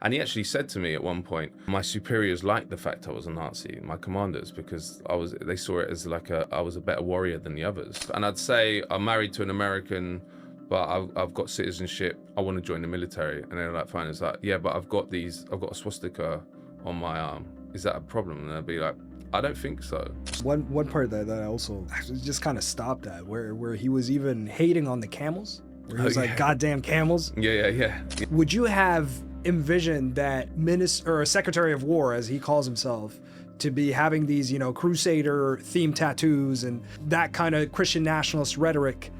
And he actually said to me at one point, my superiors liked the fact I was a Nazi, my commanders, because they saw it as like I was a better warrior than the others. And I'd say, I'm married to an American, but I've got citizenship, I want to join the military. And they're like, fine. It's like, yeah, but I've got a swastika on my arm. Is that a problem? And they'll be like, I don't think so. One part that I also just kind of stopped at, where he was even hating on the camels, where he was like, goddamn camels. Yeah. Would you have envisioned that minister or Secretary of War, as he calls himself, to be having these, crusader themed tattoos and that kind of Christian nationalist rhetoric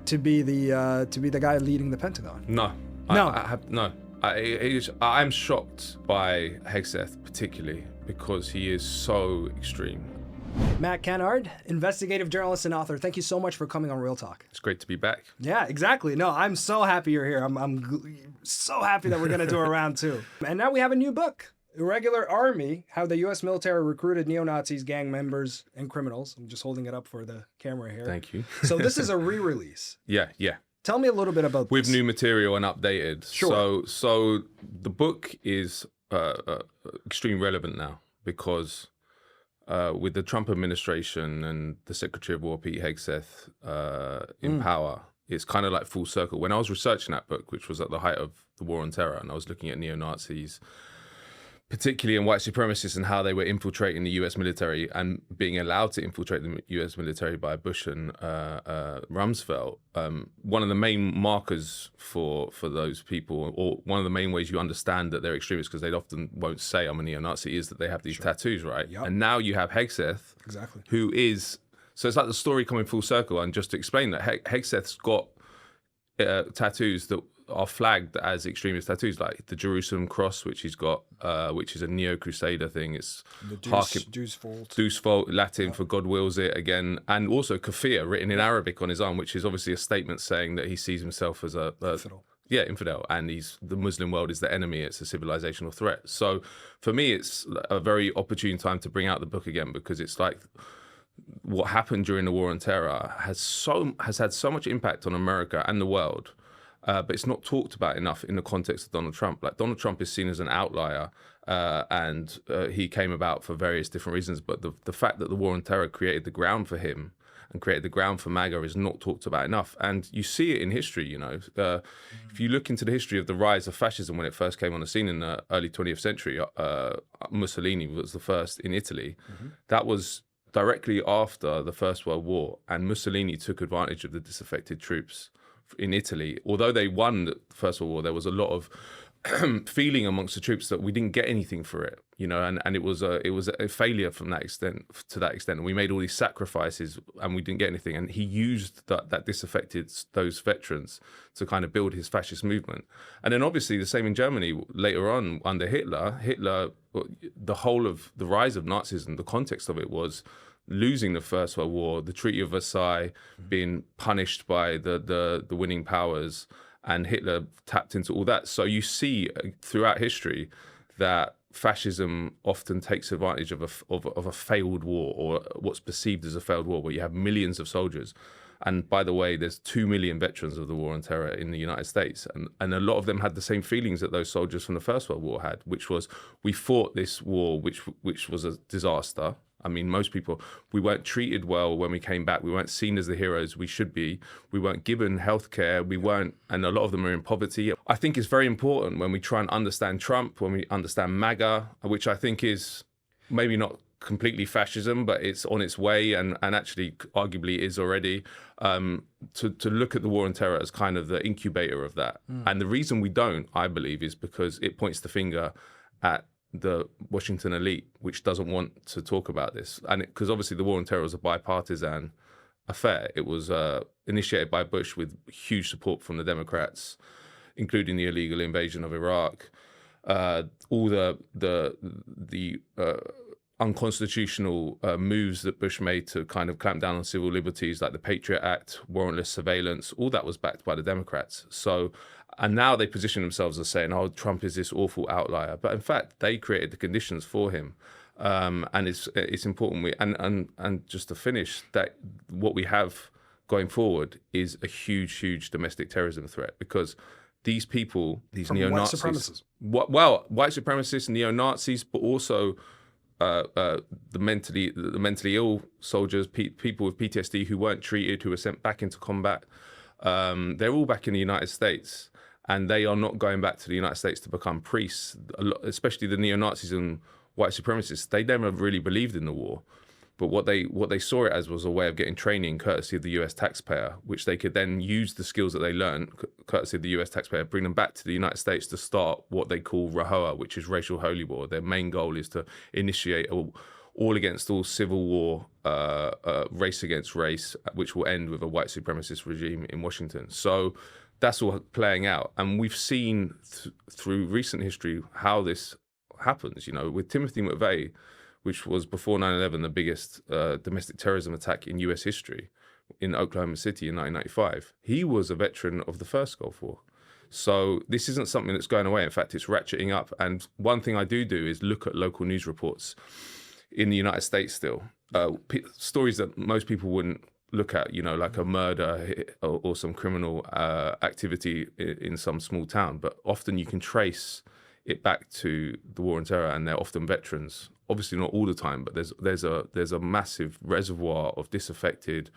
to be the guy leading the Pentagon? No. No. I'm shocked by Hegseth particularly because he is so extreme. Matt Kennard, investigative journalist and author, thank you so much for coming on Real Talk. It's great to be back. Yeah, exactly. No, I'm so happy you're here. I'm so happy that we're going to do a round two. And now we have a new book, Irregular Army, How the U.S. Military Recruited Neo-Nazis, Gang Members, and Criminals. I'm just holding it up for the camera here. Thank you. So this is a re-release. Yeah. Tell me a little bit about with this. new material and updated. Sure. So the book is extremely relevant now because with the Trump administration and the Secretary of War, Pete Hegseth, in power, it's kind of like full circle. When I was researching that book, which was at the height of the war on terror, and I was looking at neo-Nazis, particularly in white supremacists and how they were infiltrating the U.S. military and being allowed to infiltrate the U.S. military by Bush and Rumsfeld. One of the main markers for those people, or one of the main ways you understand that they're extremists, because they often won't say I'm a neo-Nazi, is that they have these tattoos, right? Yep. And now you have Hegseth, Exactly. who is, so it's like the story coming full circle. And just to explain that, Hegseth's got tattoos that are flagged as extremist tattoos, like the Jerusalem cross, which he's got, which is a neo-crusader thing. It's The Deuce Fault, Latin for God wills it again, and also kafir written in Arabic on his arm, which is obviously a statement saying that he sees himself as a infidel, and the Muslim world is the enemy. It's a civilizational threat. So for me, it's a very opportune time to bring out the book again, because it's like what happened during the war on terror has had so much impact on America and the world. But it's not talked about enough in the context of Donald Trump. Like, Donald Trump is seen as an outlier, and he came about for various different reasons. But the fact that the war on terror created the ground for him and created the ground for MAGA is not talked about enough. And you see it in history, if you look into the history of the rise of fascism when it first came on the scene in the early 20th century, Mussolini was the first in Italy. That was directly after the First World War, and Mussolini took advantage of the disaffected troops in Italy. Although they won the First World War, there was a lot of feeling amongst the troops that we didn't get anything for it, and it was a failure from that extent to that extent. We made all these sacrifices and we didn't get anything. And he used that disaffected those veterans to kind of build his fascist movement. And then obviously the same in Germany later on under Hitler, the whole of the rise of Nazism, the context of it was losing the First World War, the Treaty of Versailles being punished by the winning powers, and Hitler tapped into all that. So you see throughout history that fascism often takes advantage of a failed war, or what's perceived as a failed war, where you have millions of soldiers. And by the way, there's 2 million veterans of the war on terror in the United States. And a lot of them had the same feelings that those soldiers from the First World War had, which was, we fought this war, which was a disaster. I mean, most people, we weren't treated well when we came back. We weren't seen as the heroes we should be. We weren't given healthcare. And a lot of them are in poverty. I think it's very important when we try and understand Trump, when we understand MAGA, which I think is maybe not completely fascism, but it's on its way and actually arguably is already, to look at the war on terror as kind of the incubator of that. And the reason we don't, I believe, is because it points the finger at the Washington elite, which doesn't want to talk about this. And because obviously the war on terror was a bipartisan affair. It was initiated by Bush with huge support from the Democrats, including the illegal invasion of Iraq, all the unconstitutional moves that Bush made to kind of clamp down on civil liberties, like the Patriot Act, warrantless surveillance, all that was backed by the Democrats. So, and now they position themselves as saying, oh, Trump is this awful outlier. But in fact, they created the conditions for him. And it's important. And just to finish, that what we have going forward is a huge, huge domestic terrorism threat, because these people, these From neo-Nazis, white supremacists. White supremacists, neo-Nazis, but also the mentally ill soldiers, people with PTSD who weren't treated, who were sent back into combat. They're all back in the United States, and they are not going back to the United States to become priests. Especially the neo-Nazis and white supremacists, they never really believed in the war. But what they saw it as was a way of getting training courtesy of the US taxpayer, which they could then use the skills that they learned courtesy of the US taxpayer, bring them back to the United States to start what they call RAHOA, which is racial holy war. Their main goal is to initiate all against all civil war, race against race, which will end with a white supremacist regime in Washington. So that's all playing out. And we've seen through recent history how this happens, with Timothy McVeigh, which was before 9/11 the biggest domestic terrorism attack in US history in Oklahoma City in 1995. He was a veteran of the first Gulf War. So this isn't something that's going away. In fact, it's ratcheting up. And one thing I do is look at local news reports in the United States still. Stories that most people wouldn't look at, like a murder or some criminal activity in some small town. But often you can trace it back to the war on terror, and they're often veterans. Obviously not all the time, but there's a massive reservoir of disaffected,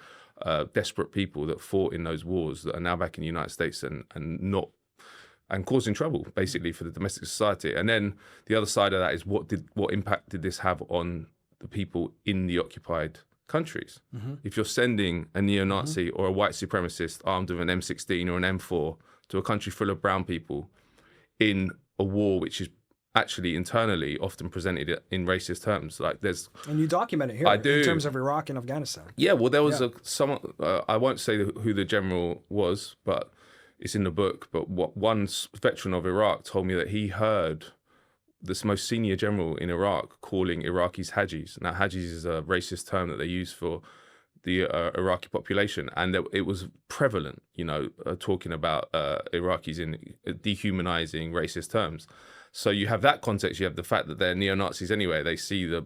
desperate people that fought in those wars that are now back in the United States and causing trouble basically for the domestic society. And then the other side of that is what impact did this have on the people in the occupied countries? If you're sending a neo-Nazi or a white supremacist armed with an M16 or an M4 to a country full of brown people in a war which is actually internally often presented in racist terms, and you document it here in terms of Iraq and Afghanistan. Yeah, well, there was someone, I won't say who the general was, but it's in the book. But one veteran of Iraq told me that he heard this most senior general in Iraq calling Iraqis Hajis. Now, Hajis is a racist term that they use for the Iraqi population, and it was prevalent, talking about Iraqis in dehumanizing racist terms. So you have that context. You have the fact that they're neo-Nazis anyway. They see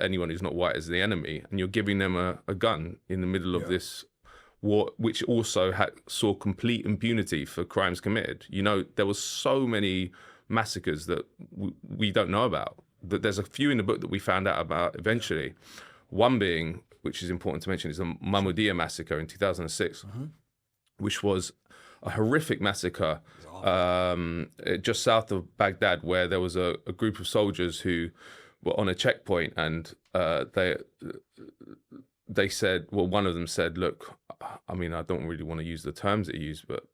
anyone who's not white as the enemy, and you're giving them a gun in the middle of this war, which also saw complete impunity for crimes committed. There was so many massacres that we don't know about. That there's a few in the book that we found out about eventually. One being, which is important to mention, is the Mahmudiyah massacre in 2006, which was a horrific massacre just south of Baghdad, where there was a group of soldiers who were on a checkpoint, and they said, well, one of them said, look, I mean, I don't really want to use the terms that he used, but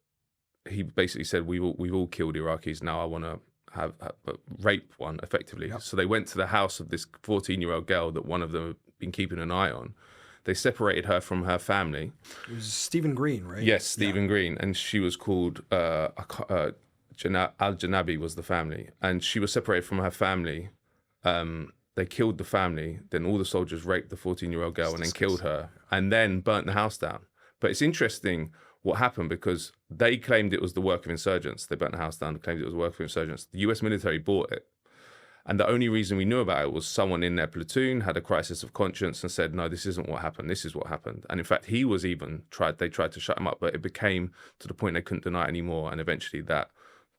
he basically said, we've all killed Iraqis. Now I want to have rape one effectively. Yep. So they went to the house of this 14-year-old girl that one of them had been keeping an eye on. They separated her from her family. It was Stephen Green, right? Yes, Stephen Green. And she was called Al-Janabi was the family. And she was separated from her family. They killed the family. Then all the soldiers raped the 14-year-old girl and then killed her and then burnt the house down. But it's interesting what happened, because they claimed it was the work of insurgents. They burnt the house down and claimed it was the work of insurgents. The US military bought it. And the only reason we knew about it was someone in their platoon had a crisis of conscience and said, no, this isn't what happened. This is what happened. And in fact, he was they tried to shut him up, but it became to the point they couldn't deny it anymore. And eventually that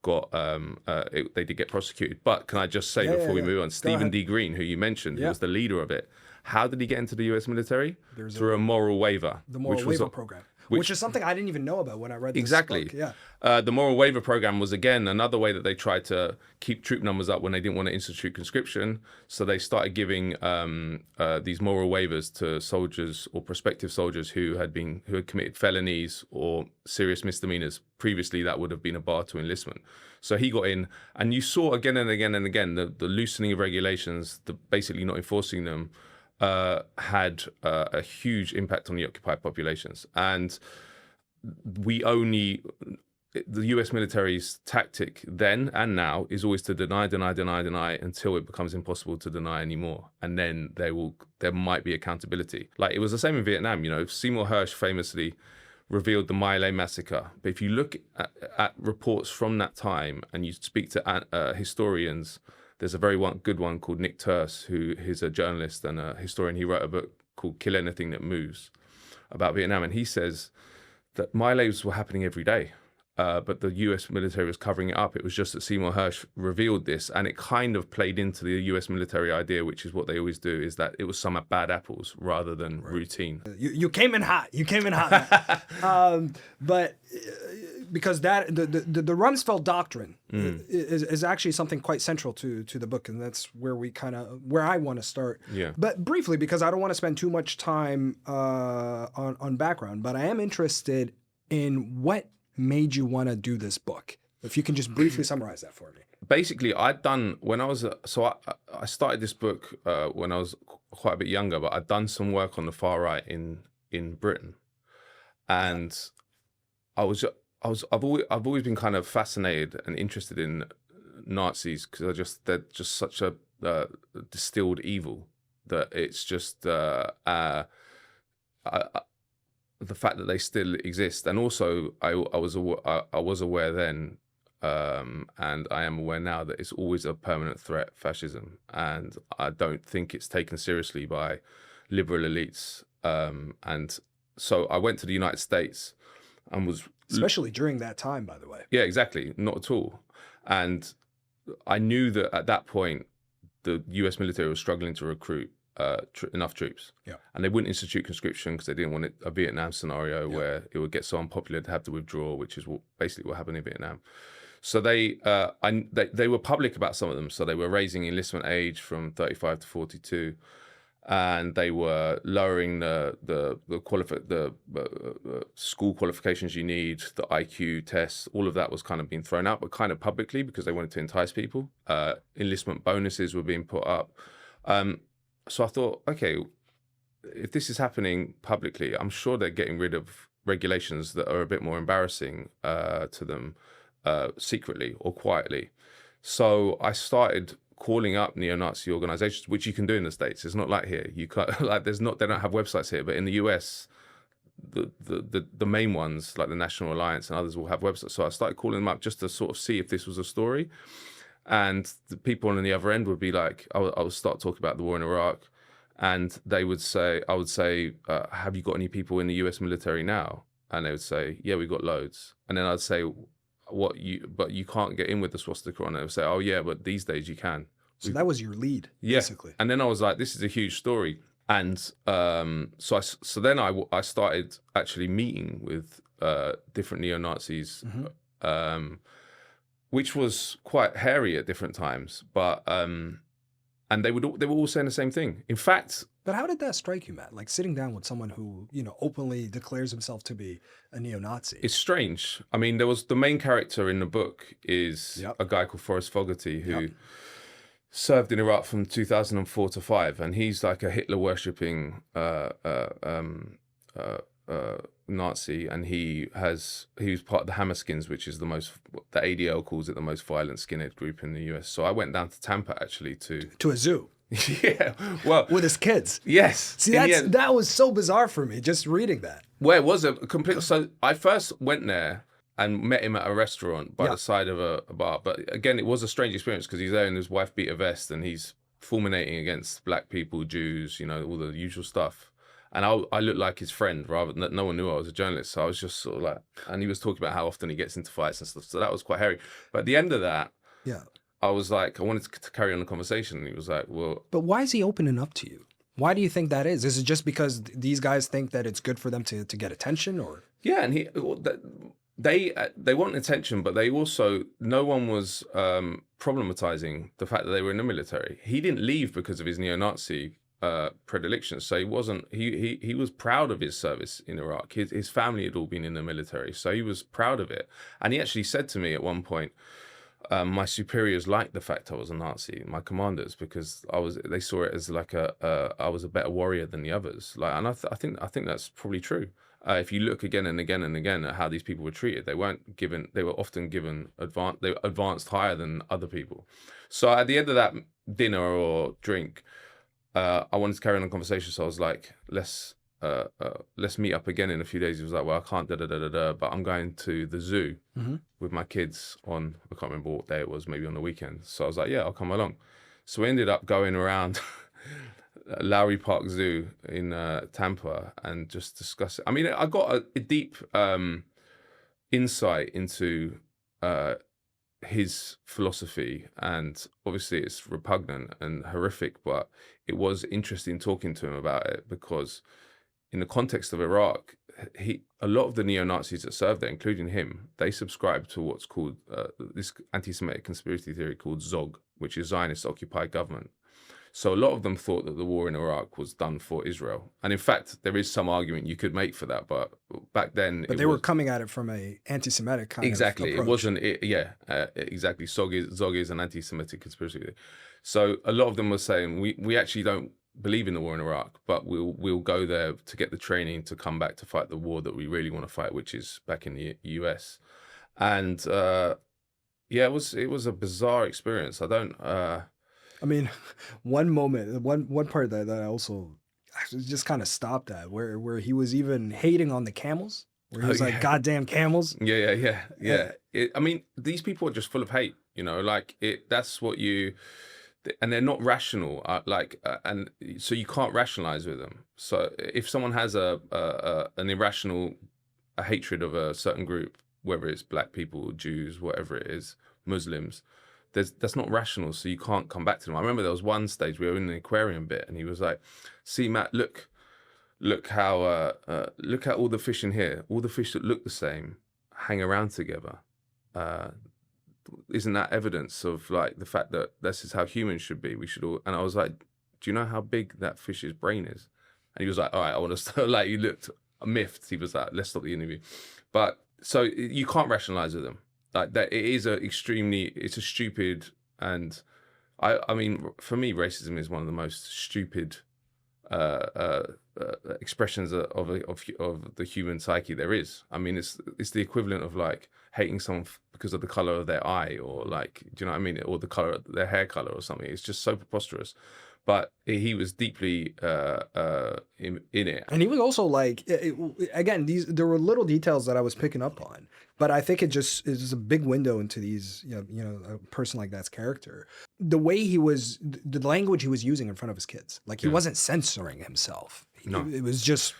got, they did get prosecuted. But can I just say before we move on, Stephen D. Green, who you mentioned, who was the leader of it, how did he get into the US military? Through a moral waiver. The moral waiver program. Which is something I didn't even know about when I read this book. Yeah. The moral waiver program was, again, another way that they tried to keep troop numbers up when they didn't want to institute conscription. So they started giving these moral waivers to soldiers or prospective soldiers who had committed felonies or serious misdemeanors. Previously, that would have been a bar to enlistment. So he got in, and you saw again and again and again the loosening of regulations, basically not enforcing them, had a huge impact on the occupied populations. And the US military's tactic then and now is always to deny until it becomes impossible to deny anymore. And then there might be accountability. Like it was the same in Vietnam, Seymour Hersh famously revealed the My Lai massacre. But if you look at reports from that time and you speak to historians, there's a very good one called Nick Turse, who is a journalist and a historian. He wrote a book called Kill Anything That Moves about Vietnam. And he says that My Lai's were happening every day. but the US military was covering it up. It was just that Seymour Hersh revealed this, and it kind of played into the US military idea, which is what they always do, is that it was some bad apples rather than routine. You came in hot. You came in hot. But because that the Rumsfeld Doctrine is actually something quite central to the book, and that's where I want to start. Yeah. But briefly, because I don't want to spend too much time on background, but I am interested in what made you want to do this book. If you can just briefly summarize that for me. Basically, I started this book when I was quite a bit younger, but I'd done some work on the far right in Britain, and I've always been kind of fascinated and interested in Nazis because they're just such a distilled evil that it's just the fact that they still exist. And also I was aware then, and I am aware now, that it's always a permanent threat, fascism, and I don't think it's taken seriously by liberal elites. And so I went to the United States and was... Especially during that time, by the way. Yeah, exactly. Not at all. And I knew that at that point, the US military was struggling to recruit enough troops. Yeah. And they wouldn't institute conscription because they didn't want a Vietnam scenario where it would get so unpopular to have to withdraw, which is basically what happened in Vietnam. So they were public about some of them. So they were raising enlistment age from 35 to 42, and they were lowering the school qualifications you need, the IQ tests. All of that was kind of being thrown out, but kind of publicly because they wanted to entice people. Enlistment bonuses were being put up. So I thought, okay, if this is happening publicly, I'm sure they're getting rid of regulations that are a bit more embarrassing to them secretly or quietly. So I started calling up neo-Nazi organizations, which you can do in the States. It's not like here. You can't, they don't have websites here, but in the US, the main ones like the National Alliance and others will have websites. So I started calling them up just to sort of see if this was a story. And the people on the other end would be like, I would start talking about the war in Iraq, and they would say, I would say, have you got any people in the US military now? And they would say, yeah, we've got loads. And then I'd say, but you can't get in with the swastika on it. They would say, oh yeah, but these days you can. So that was your lead, basically. And then I was like, this is a huge story. And so then I started actually meeting with different neo-Nazis, which was quite hairy at different times, but and they were all saying the same thing. In fact, but how did that strike you, Matt? Like sitting down with someone who openly declares himself to be a neo-Nazi. It's strange. I mean, the main character in the book is a guy called Forrest Fogarty who served in Iraq from 2004 to 5, and he's like a Hitler worshipping Nazi, and he was part of the Hammerskins, which is the ADL calls it the most violent skinhead group in the US. So I went down to Tampa actually to a zoo. Yeah, well, with his kids. Yes. See, that was so bizarre for me just reading that. Well, it was a complete. So I first went there and met him at a restaurant by the side of a bar. But again, it was a strange experience because he's there in his wife beater vest and he's fulminating against black people, Jews, all the usual stuff. And I looked like his friend rather than no one knew I was a journalist. So I was just sort of like, and he was talking about how often he gets into fights and stuff. So that was quite hairy. But at the end of that, I was like, I wanted to carry on the conversation. And he was like, well. But why is he opening up to you? Why do you think that is? Is it just because these guys think that it's good for them to get attention, or? Yeah, and they want attention, but they also, no one was problematizing the fact that they were in the military. He didn't leave because of his neo-Nazi predilections. So he wasn't, he was proud of his service in Iraq. His family had all been in the military, so he was proud of it. And he actually said to me at one point, my superiors liked the fact I was a Nazi, my commanders, because they saw it as like I was a better warrior than the others. Like, and I think that's probably true. If you look again and again and again at how these people were treated, they were often given they were advanced higher than other people. So at the end of that dinner or drink, I wanted to carry on a conversation. So I was like, let's meet up again in a few days. He was like, well, I can't, but I'm going to the zoo with my kids on, I can't remember what day it was, maybe on the weekend. So I was like, yeah, I'll come along. So we ended up going around Lowry Park Zoo in Tampa and just discuss it. I mean, I got a deep insight into his philosophy, and obviously it's repugnant and horrific, but it was interesting talking to him about it, because in the context of Iraq, a lot of the neo-Nazis that served there, including him, they subscribed to what's called this anti-Semitic conspiracy theory called ZOG, which is Zionist occupied government. So a lot of them thought that the war in Iraq was done for Israel. And in fact, there is some argument you could make for that, but back then... But they were coming at it from a anti-Semitic kind of approach. It wasn't... exactly. ZOG is an anti-Semitic conspiracy theory. So a lot of them were saying, we actually don't believe in the war in Iraq, but we'll go there to get the training to come back to fight the war that we really want to fight, which is back in the US. And it was a bizarre experience. I mean, one moment, one part that I also just kind of stopped at, where he was even hating on the camels, where he was like, "Goddamn camels." Yeah. I mean, these people are just full of hate. That's what you, and they're not rational. And so you can't rationalize with them. So if someone has an irrational hatred of a certain group, whether it's black people, Jews, whatever it is, Muslims, that's not rational, so you can't come back to them. I remember there was one stage we were in the aquarium bit, and he was like, "See, Matt, look how look at all the fish in here. All the fish that look the same hang around together. Isn't that evidence of like the fact that this is how humans should be? We should all." And I was like, "Do you know how big that fish's brain is?" And he was like, "All right, I want to start." Like, he looked miffed. He was like, "Let's stop the interview." But so you can't rationalize with them. Like that, it's a stupid, and I mean, for me, racism is one of the most stupid expressions of the human psyche there is. I mean, it's the equivalent of like hating someone because of the color of their eye, or like, do you know what I mean, or the color of their hair color or something. It's just so preposterous. But he was deeply in it, and he was also like, again, there were little details that I was picking up on, but I think it is a big window into these, a person like that's character. The way the language he was using in front of his kids, like he wasn't censoring himself. No. It was just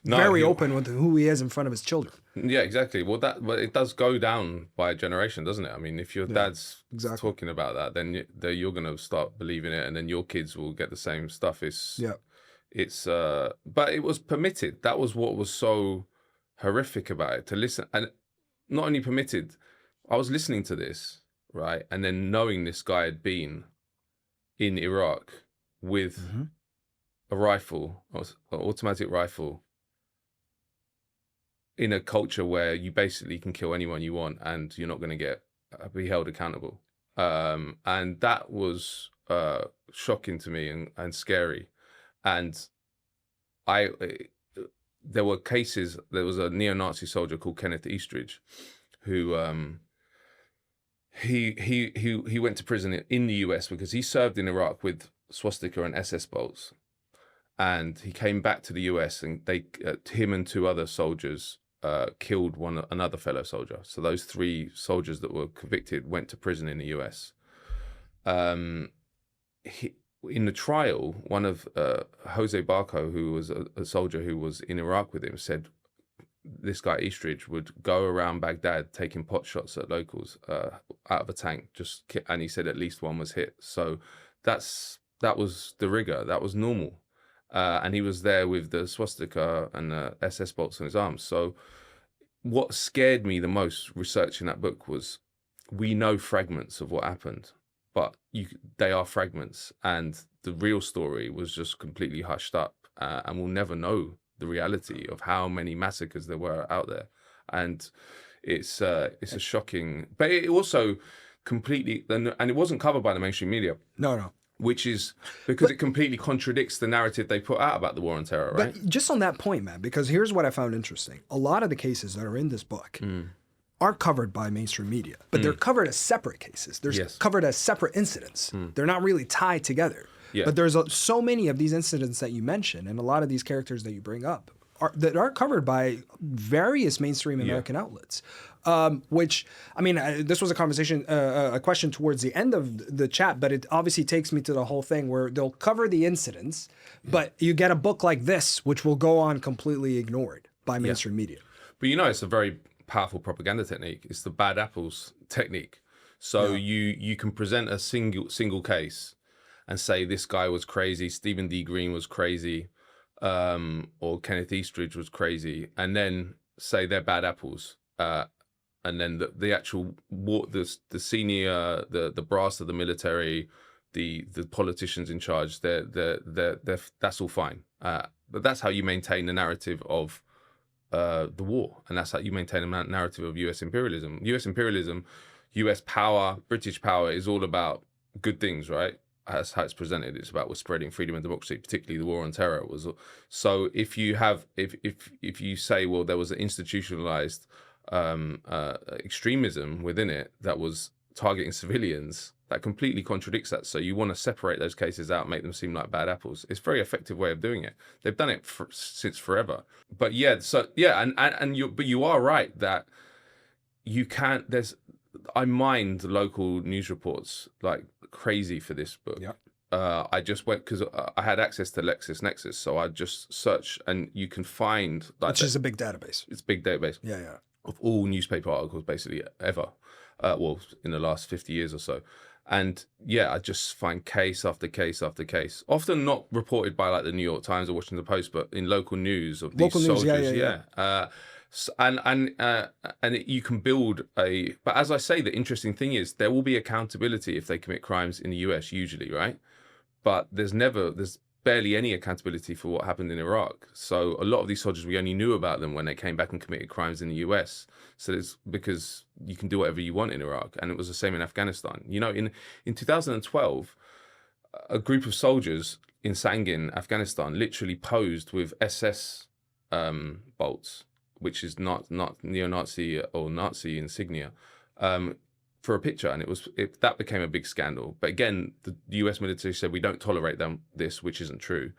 very open with who he is in front of his children. Yeah, exactly. Well, but it does go down by a generation, doesn't it? I mean, if your dad's talking about that, then you're going to start believing it, and then your kids will get the same stuff. But it was permitted. That was what was so horrific about it, to listen. And not only permitted, I was listening to this, right? And then knowing this guy had been in Iraq with a rifle, an automatic rifle, in a culture where you basically can kill anyone you want and you're not going to be held accountable. And that was shocking to me and scary. And there were cases, there was a neo-Nazi soldier called Kenneth Eastridge, who he went to prison in the US because he served in Iraq with swastika and SS bolts. And he came back to the US, and him and two other soldiers killed another fellow soldier. So those three soldiers that were convicted went to prison in the US. In the trial, one of Jose Barco, who was a soldier who was in Iraq with him, said this guy Eastridge would go around Baghdad taking pot shots at locals out of a tank, and he said at least one was hit. So that was the rigor, that was normal. And he was there with the swastika and the SS bolts on his arms. So what scared me the most researching that book was, we know fragments of what happened, but they are fragments, and the real story was just completely hushed up, and we'll never know the reality of how many massacres there were out there. And it's a shocking, but it also completely, and it wasn't covered by the mainstream media. No. Which is because it completely contradicts the narrative they put out about the war on terror, right? But just on that point, man, because here's what I found interesting. A lot of the cases that are in this book aren't covered by mainstream media, but they're covered as separate cases. They're covered as separate incidents. They're not really tied together. Yeah. But there's so many of these incidents that you mention, and a lot of these characters that you bring up that are covered by various mainstream American outlets. Which, I mean, this was a conversation, a question towards the end of the chat, but it obviously takes me to the whole thing where they'll cover the incidents, but you get a book like this, which will go on completely ignored by mainstream media. But it's a very powerful propaganda technique. It's the bad apples technique. So you can present a single case and say this guy was crazy, Stephen D. Green was crazy, or Kenneth Eastridge was crazy, and then say they're bad apples. And then the actual the senior, the brass of the military, the politicians in charge, they're that's all fine. But that's how you maintain the narrative of the war, and that's how you maintain a narrative of U.S. imperialism. U.S. imperialism, U.S. power, British power is all about good things, right? That's how it's presented. It's about spreading freedom and democracy, particularly the war on terror. So if you say, well, there was an institutionalized extremism within it that was targeting civilians, that completely contradicts that. So you want to separate those cases out, make them seem like bad apples. It's a very effective way of doing it. They've done it since forever. But you are right that you can't. I mined local news reports like crazy for this book. Yeah. I just went because I had access to LexisNexis, so I just searched, and you can find which is a big database. It's a big database. Yeah. Of all newspaper articles basically ever, well, in the last 50 years or so. And yeah, I just find case after case after case, often not reported by like the New York Times or Washington Post, but in local news of these soldiers. And you can build but as I say, the interesting thing is there will be accountability if they commit crimes in the US usually, right? But there's barely any accountability for what happened in Iraq. So a lot of these soldiers, we only knew about them when they came back and committed crimes in the US. So it's because you can do whatever you want in Iraq. And it was the same in Afghanistan. You know, in 2012, a group of soldiers in Sangin, Afghanistan, literally posed with SS bolts, which is not neo-Nazi or Nazi insignia, for a picture, and that became a big scandal. But again, the US military said we don't tolerate this, which isn't true,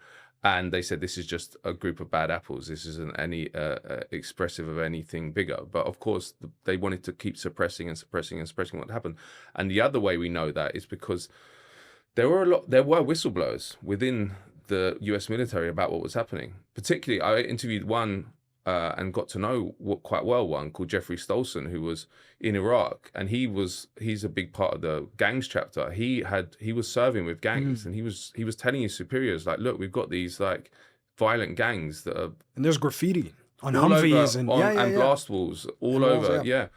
and they said this is just a group of bad apples. This isn't any expressive of anything bigger. But of course, they wanted to keep suppressing what happened. And the other way we know that is because there were whistleblowers within the US military about what was happening. Particularly, I interviewed one. And got to know quite well one called Jeffrey Stolson, who was in Iraq, and he's a big part of the gangs chapter. He was serving with gangs, and he was telling his superiors, like, look, we've got these like violent gangs that are, and there's graffiti on Humvees and blast walls all over,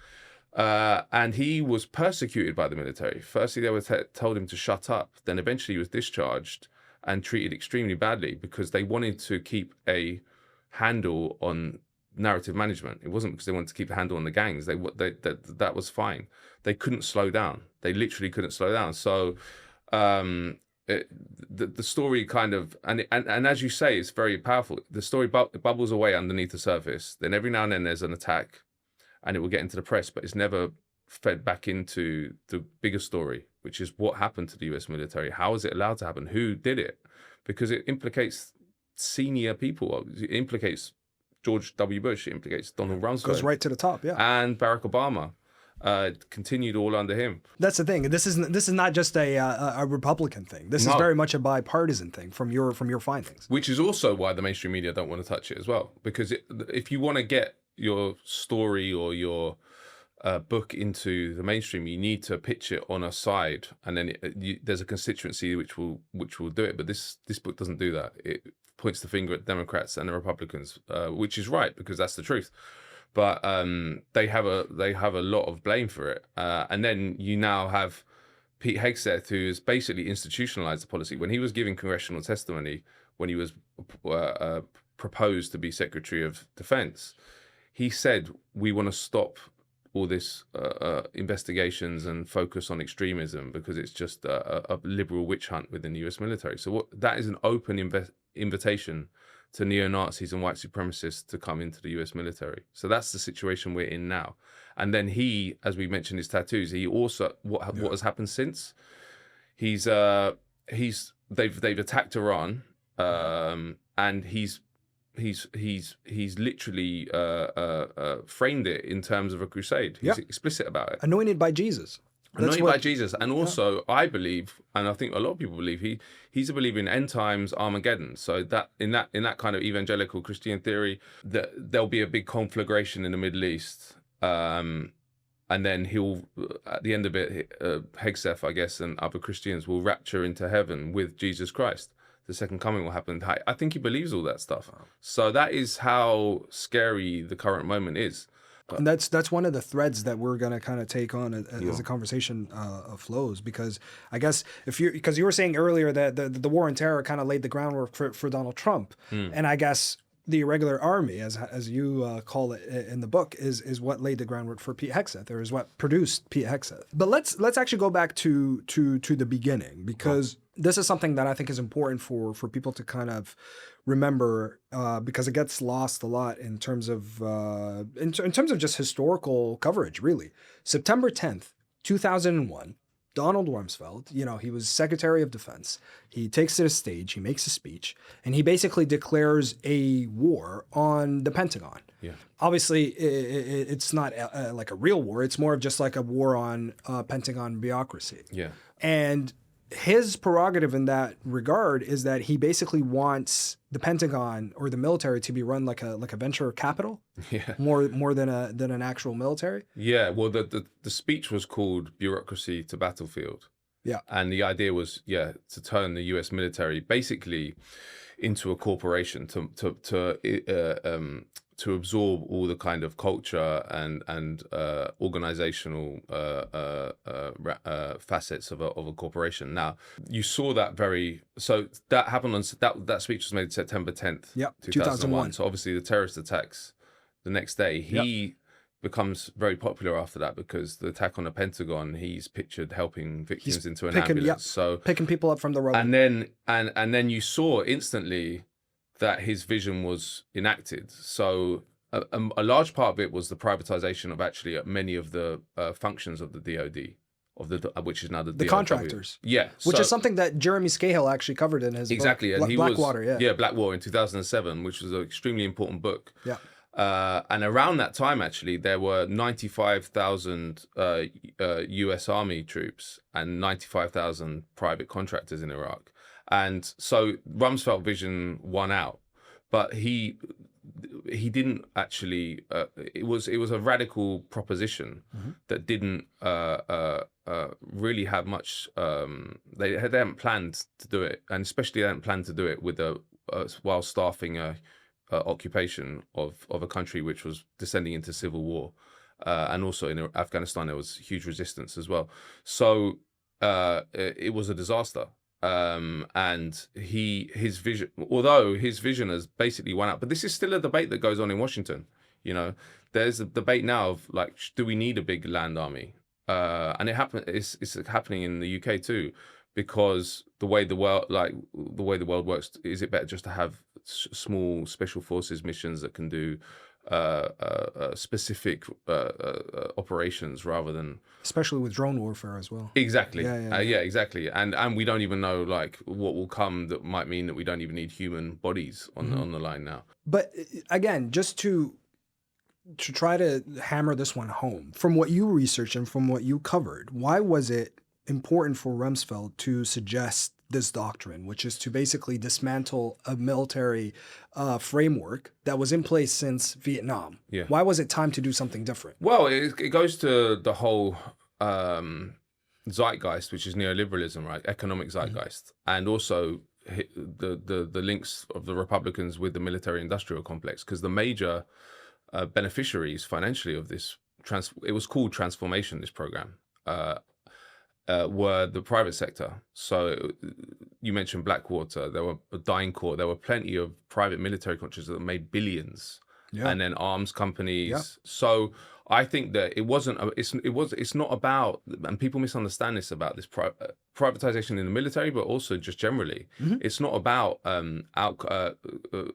and he was persecuted by the military. Firstly, they told him to shut up. Then eventually he was discharged and treated extremely badly because they wanted to keep a handle on narrative management. It wasn't because they wanted to keep a handle on the gangs. That was fine. They couldn't slow down. They literally couldn't slow down. So the story kind of, and as you say, it's very powerful. The story bubbles away underneath the surface. Then every now and then there's an attack, and it will get into the press, but it's never fed back into the bigger story, which is what happened to the US military. How is it allowed to happen? Who did it? Because it implicates senior people. It implicates George W. Bush. It implicates Donald Rumsfeld. Goes right to the top, yeah. And Barack Obama. Continued all under him. That's the thing. This is not just a Republican thing. This is very much a bipartisan thing from your findings. Which is also why the mainstream media don't want to touch it as well. Because if you want to get your story or your book into the mainstream, you need to pitch it on a side, and then there's a constituency which will do it. But this book doesn't do that. It points the finger at Democrats and the Republicans, which is right because that's the truth. But they have a lot of blame for it. And then you now have Pete Hegseth, who has basically institutionalized the policy. When he was giving congressional testimony, when he was proposed to be Secretary of Defense, he said, we want to stop all this investigations and focus on extremism because it's just a liberal witch hunt within the US military. So that is an open invitation to neo-Nazis and white supremacists to come into the US military. So that's the situation we're in now. And then he, as we mentioned his tattoos, he also, what has happened since? They've attacked Iran, and he's literally framed it in terms of a crusade. He's explicit about it. Anointed by Jesus. Anointed by Jesus. And also, I believe, and I think a lot of people believe, he's a believer in end times Armageddon. So that in that kind of evangelical Christian theory, that there'll be a big conflagration in the Middle East, And then he'll, at the end of it, Hegseth, I guess, and other Christians will rapture into heaven with Jesus Christ. The second coming will happen. I think he believes all that stuff. Wow. So that is how scary the current moment is. And that's one of the threads that we're going to kind of take on as the conversation flows, because I guess because you were saying earlier that the war on terror kind of laid the groundwork for Donald Trump. And I guess the Irregular Army, as you call it in the book, is what laid the groundwork for Pete Hegseth, or is what produced Pete Hegseth. But let's actually go back to the beginning, because this is something that I think is important for people to kind of remember, because it gets lost a lot in terms of just historical coverage. Really, September 10th, 2001. Donald Rumsfeld, he was Secretary of Defense. He takes to the stage, he makes a speech, and he basically declares a war on the Pentagon. Yeah. Obviously, it's not like a real war. It's more of just like a war on Pentagon bureaucracy. Yeah. And his prerogative in that regard is that he basically wants the Pentagon or the military to be run like a venture capital, more than an actual military. Yeah, well, the speech was called "Bureaucracy to Battlefield." Yeah, and the idea was to turn the U.S. military basically into a corporation to absorb all the kind of culture and organizational facets of a corporation. Now, you saw that so that happened on that speech was made September 10th, 2001. So obviously the terrorist attacks the next day, he becomes very popular after that, because the attack on the Pentagon, he's pictured helping victims into an ambulance. So picking people up from the rubble. And then you saw instantly that his vision was enacted. So a large part of it was the privatization of actually many of the functions of the DoD, which is now the contractors. Yeah, which is something that Jeremy Scahill actually covered in his book, and Blackwater. Blackwater in 2007, which was an extremely important book. Yeah. And around that time, actually, there were 95,000 U.S. Army troops and 95,000 private contractors in Iraq. And so Rumsfeld vision won out, but he didn't actually. It was a radical proposition that didn't really have much. They hadn't planned to do it, and especially they hadn't planned to do it with while staffing a occupation of a country which was descending into civil war, and also in Afghanistan there was huge resistance as well. So it was a disaster. And his vision, although his vision has basically won out, but this is still a debate that goes on in Washington. There's a debate now of like, do we need a big land army? And it's happening in the UK too, because the way the world works, is it better just to have small special forces missions that can do specific operations rather than, especially with drone warfare as well. Exactly. Exactly. And we don't even know like what will come that might mean that we don't even need human bodies on the line now. But again, just to try to hammer this one home, from what you researched and from what you covered, why was it important for Rumsfeld to suggest this doctrine, which is to basically dismantle a military framework that was in place since Vietnam? Yeah. Why was it time to do something different? Well, it goes to the whole zeitgeist, which is neoliberalism, right? Economic zeitgeist, and also the links of the Republicans with the military-industrial complex, because the major beneficiaries financially of this it was called transformation, this program, were the private sector. So you mentioned Blackwater, there were DynCorp, there were plenty of private military contractors that made billions, and then arms companies. So I think that it's not about, and people misunderstand this about this privatization in the military, but also just generally, it's not about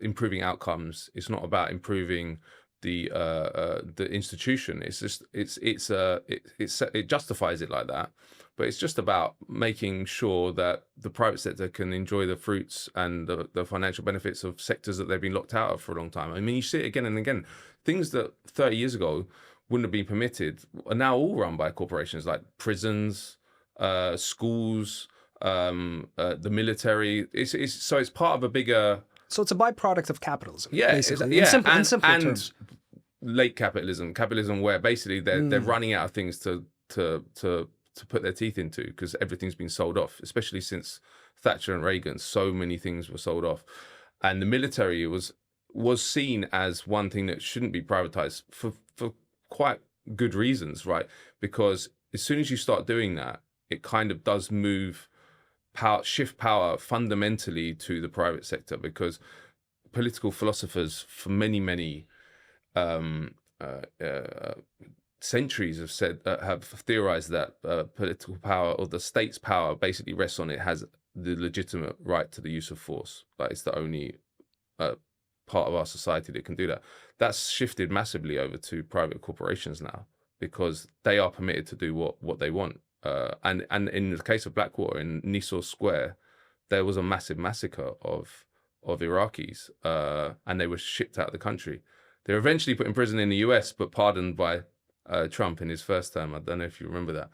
improving outcomes. It's not about improving the institution. It's just it justifies it like that. But it's just about making sure that the private sector can enjoy the fruits and the financial benefits of sectors that they've been locked out of for a long time. I mean, you see it again and again. Things that 30 years ago wouldn't have been permitted are now all run by corporations, like prisons, schools, the military. It's part of a bigger... So it's a byproduct of capitalism, basically. In simple terms. late capitalism where basically they're running out of things to put their teeth into because everything's been sold off, especially since Thatcher and Reagan. So many things were sold off, and the military was seen as one thing that shouldn't be privatized for quite good reasons, right? Because as soon as you start doing that, it kind of does shift power fundamentally to the private sector, because political philosophers for many centuries have theorized that political power, or the state's power, basically rests on it has the legitimate right to the use of force. Like, it's the only part of our society that can do that. That's shifted massively over to private corporations now, because they are permitted to do what they want. And in the case of Blackwater, in Nisour Square, there was a massive massacre of Iraqis, and they were shipped out of the country. They were eventually put in prison in the US, but pardoned by Trump in his first term. I don't know if you remember that.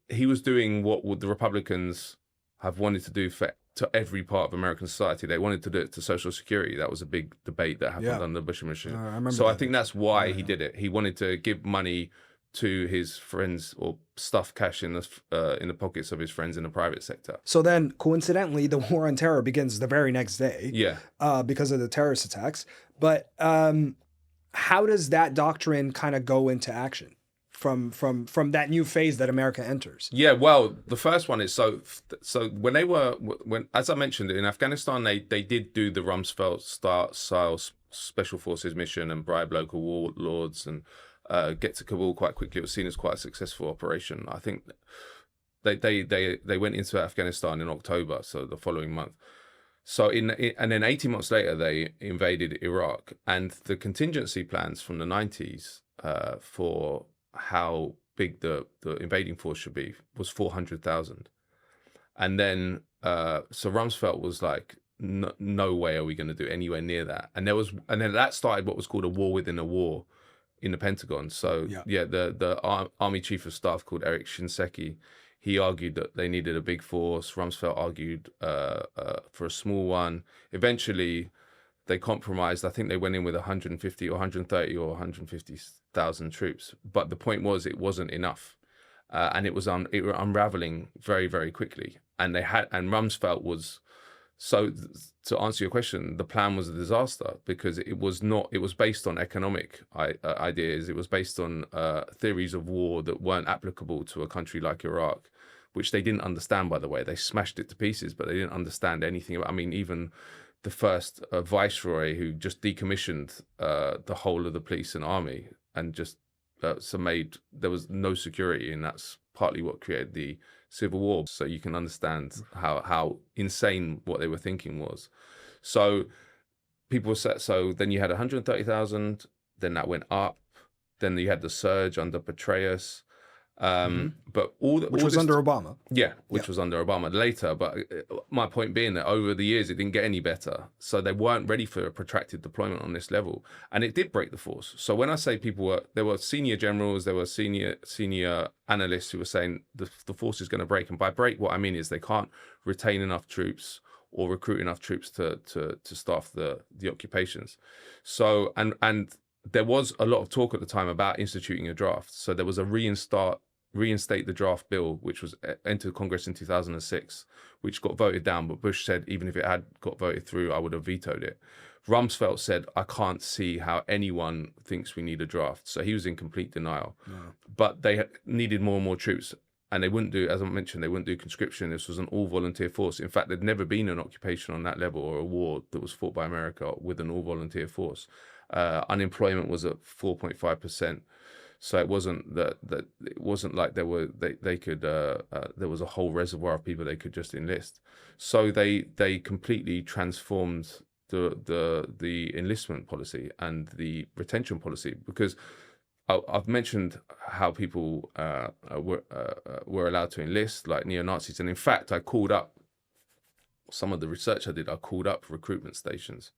He was doing what the Republicans have wanted to do to every part of American society. They wanted to do it to Social Security. That was a big debate that happened under the Bush administration. I think that's why he did it. He wanted to give money to his friends, or stuff cash in the pockets of his friends in the private sector. So then, coincidentally, the war on terror begins the very next day. Yeah. Because of the terrorist attacks. But how does that doctrine kind of go into action from that new phase that America enters? Yeah, well, the first one is so when as I mentioned, in Afghanistan they did do the Rumsfeld style special forces mission and bribe local warlords and get to Kabul quite quickly. It was seen as quite a successful operation. I think they went into Afghanistan in October, so the following month. So and then 18 months later they invaded Iraq, and the contingency plans from the 90s for how big the invading force should be was 400,000. And then so Rumsfeld was like, no way are we going to do anywhere near that. And then that started what was called a war within a war in the Pentagon. So the Army Chief of Staff called Eric Shinseki, he argued that they needed a big force. Rumsfeld argued for a small one. Eventually, they compromised. I think they went in with 150 or 130 or 150,000 troops. But the point was, it wasn't enough, and it was unraveling very, very quickly. And Rumsfeld was. So to answer your question, the plan was a disaster because it was based on economic ideas. It was based on theories of war that weren't applicable to a country like Iraq, which they didn't understand, by the way. They smashed it to pieces, but they didn't understand anything about, I mean, even the first viceroy, who just decommissioned the whole of the police and army and just there was no security, and that's partly what created the civil war. So you can understand how insane what they were thinking was. So people said, so then you had 130,000, then that went up, then you had the surge under Petraeus, but which was under Obama. Yeah, which was under Obama later. But my point being that over the years, it didn't get any better. So they weren't ready for a protracted deployment on this level. And it did break the force. So when I say there were senior generals, there were senior analysts who were saying the force is going to break. And by break, what I mean is they can't retain enough troops or recruit enough troops to staff the occupations. So, and there was a lot of talk at the time about instituting a draft. So there was a reinstate the draft bill, which was entered Congress in 2006, which got voted down. But Bush said, even if it had got voted through, I would have vetoed it. Rumsfeld said, I can't see how anyone thinks we need a draft. So he was in complete denial. No. But they needed more and more troops. And they wouldn't do, as I mentioned, they wouldn't do conscription. This was an all-volunteer force. In fact, there'd never been an occupation on that level or a war that was fought by America with an all-volunteer force. Unemployment was at 4.5%. So it wasn't it wasn't like there was a whole reservoir of people they could just enlist. So they completely transformed the enlistment policy and the retention policy, because I've mentioned how people were allowed to enlist, like neo-Nazis, and in fact I called up some of the research I did. I called up recruitment stations,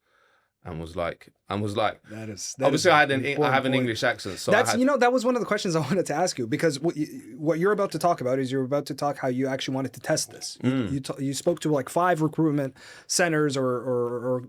and was like, That is obviously I have an point. English accent, so That's I had, that was one of the questions I wanted to ask you, because what you're about to talk about is you're about to talk how you actually wanted to test this. You spoke to like 5 recruitment centers or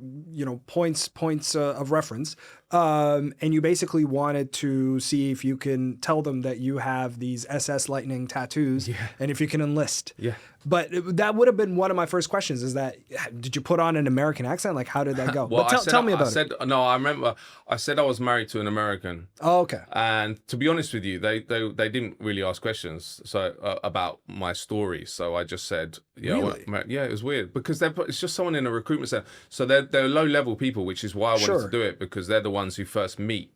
points of reference, and you basically wanted to see if you can tell them that you have these SS Lightning tattoos, and if you can enlist. Yeah. But that would have been one of my first questions, is that, did you put on an American accent? Like, how did that go? well, But tell me about it. No, I remember I said I was married to an American. Oh, okay. And to be honest with you, they didn't really ask questions about my story. So I just said, Really? it was weird because it's just someone in a recruitment center. So they're low level people, which is why I wanted to do it, because they're the ones who first meet.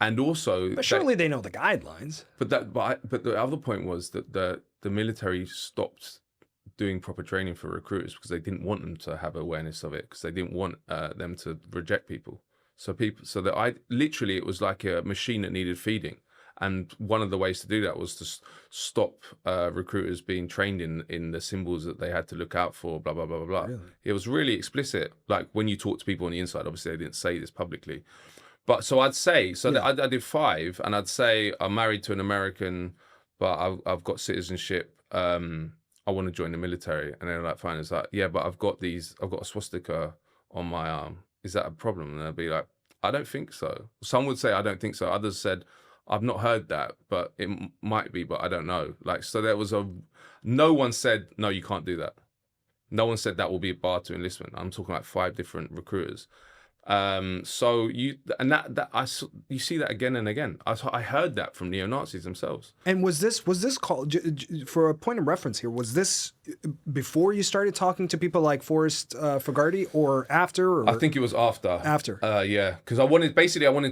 And also, But surely they know the guidelines. But the other point was that the military stopped doing proper training for recruiters because they didn't want them to have awareness of it, because they didn't want them to reject people. So it was like a machine that needed feeding. And one of the ways to do that was to stop recruiters being trained in the symbols that they had to look out for, blah, blah, blah, blah, blah. Really? It was really explicit. Like when you talk to people on the inside, obviously they didn't say this publicly. But so I'd say, I did 5, and I'd say I'm married to an American, but I've got citizenship. I want to join the military. And they're like, fine. It's like, yeah, but I've got a swastika on my arm. Is that a problem? And I'd be like, I don't think so. Some would say, I don't think so. Others said, I've not heard that, but it might be, but I don't know. Like, so there was no one said, no, you can't do that. No one said that will be a bar to enlistment. I'm talking like 5 different recruiters. So you see that again and again. I heard that from neo-Nazis themselves. And was this called, for a point of reference here, was this before you started talking to people like Forrest Fogarty, or after? Or? I think it was after. After. Yeah, because I wanted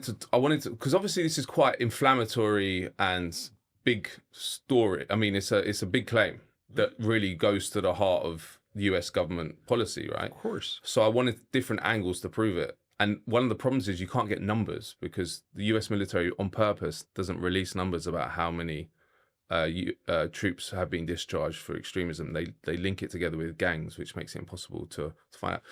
to, because obviously this is quite inflammatory and big story. I mean, it's a big claim that really goes to the heart of US government policy, right? Of course. So I wanted different angles to prove it. And one of the problems is you can't get numbers, because the US military on purpose doesn't release numbers about how many troops have been discharged for extremism. They link it together with gangs, which makes it impossible to find out.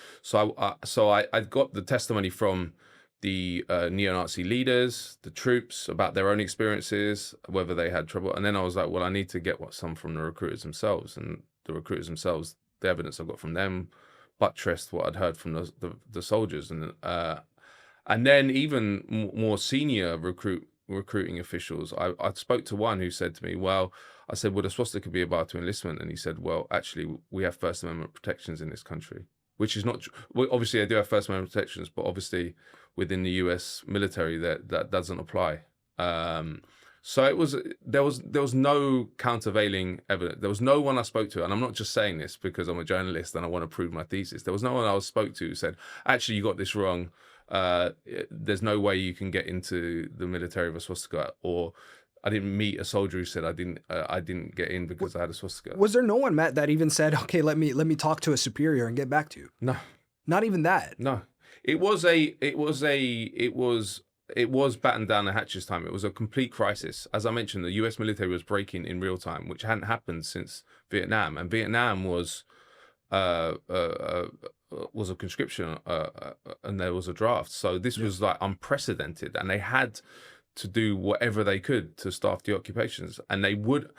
So I got the testimony from the neo-Nazi leaders, the troops, about their own experiences, whether they had trouble. And then I was like, well, I need to get some from the recruiters themselves. And the recruiters themselves, the evidence I got from them buttressed what I'd heard from the soldiers. And then even more senior recruiting officials, I spoke to one who said to me, well, I said, would a swastika be a bar to enlistment? And he said, well, actually, we have First Amendment protections in this country, which is not, obviously I do have First Amendment protections, but obviously within the US military that doesn't apply. So there was no countervailing evidence. There was no one I spoke to, and I'm not just saying this because I'm a journalist and I want to prove my thesis. There was no one I spoke to who said, actually, you got this wrong. There's no way you can get into the military with a swastika. Or I didn't meet a soldier who said I didn't get in because I had a swastika. Was there no one, Matt, that even said, okay, let me talk to a superior and get back to you? No. Not even that. No. It was battened down the hatches time. It was a complete crisis. As I mentioned, the US military was breaking in real time, which hadn't happened since Vietnam. And Vietnam was a conscription and there was a draft. So this was like unprecedented, and they had to do whatever they could to staff the occupations. And they would.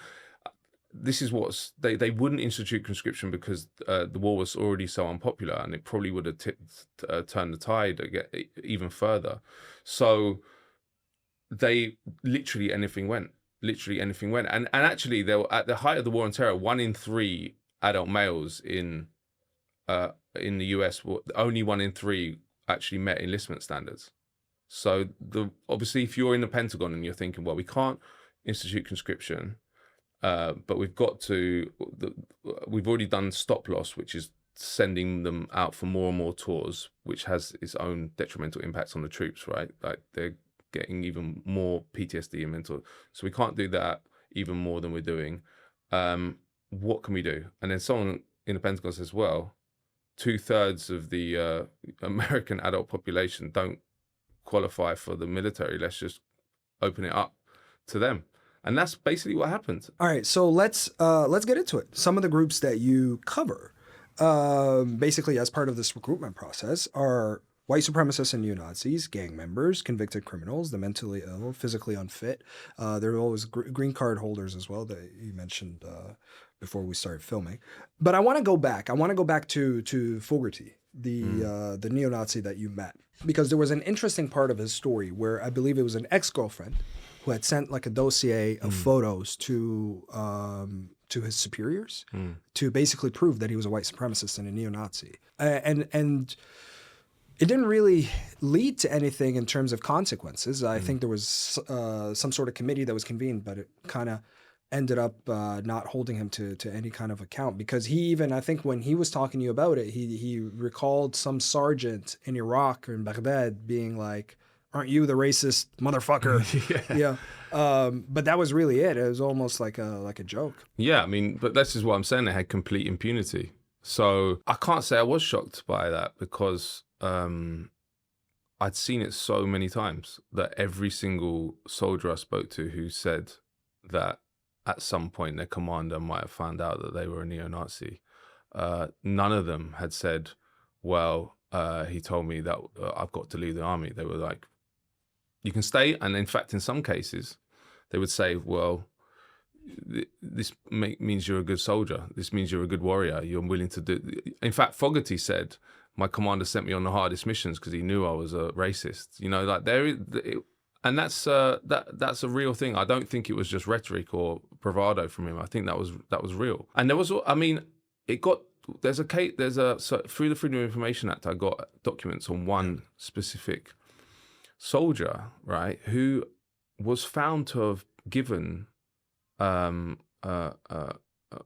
This is they wouldn't institute conscription because the war was already so unpopular, and it probably would have turned the tide even further. So they literally anything went. And actually, they were, at the height of the war on terror, 1 in 3 adult males in the US, only 1 in 3 actually met enlistment standards. So obviously, if you're in the Pentagon and you're thinking, well, we can't institute conscription. But we've already done stop loss, which is sending them out for more and more tours, which has its own detrimental impacts on the troops, right? Like they're getting even more PTSD and mental. So we can't do that even more than we're doing. What can we do? And then someone in the Pentagon says, well, 2/3 of the American adult population don't qualify for the military. Let's just open it up to them. And that's basically what happened. All right, so let's get into it. Some of the groups that you cover, basically as part of this recruitment process, are white supremacists and neo-Nazis, gang members, convicted criminals, the mentally ill, physically unfit. There are always green card holders as well that you mentioned before we started filming. But I want to go back. I want to go back to Fogarty, the neo-Nazi that you met, because there was an interesting part of his story where I believe it was an ex-girlfriend who had sent like a dossier of photos to his superiors to basically prove that he was a white supremacist and a neo-Nazi. And it didn't really lead to anything in terms of consequences. I think there was some sort of committee that was convened, but it kind of ended up not holding him to any kind of account, because he even, I think when he was talking to you about it, he recalled some sergeant in Iraq or in Baghdad being like, "Aren't you the racist motherfucker?" Yeah. But that was really it. It was almost like a joke. Yeah, I mean, but this is what I'm saying. They had complete impunity. So I can't say I was shocked by that, because I'd seen it so many times that every single soldier I spoke to who said that at some point their commander might have found out that they were a neo-Nazi, none of them had said, well, he told me that I've got to leave the army. They were like, you can stay. And in fact, in some cases, they would say, well, this means you're a good soldier. This means you're a good warrior. You're willing to do. In fact, Fogarty said, my commander sent me on the hardest missions because he knew I was a racist. You know, like and that's a real thing. I don't think it was just rhetoric or bravado from him. I think that was real. And there was, I mean, so through the Freedom of Information Act, I got documents on one specific soldier, right, who was found to have given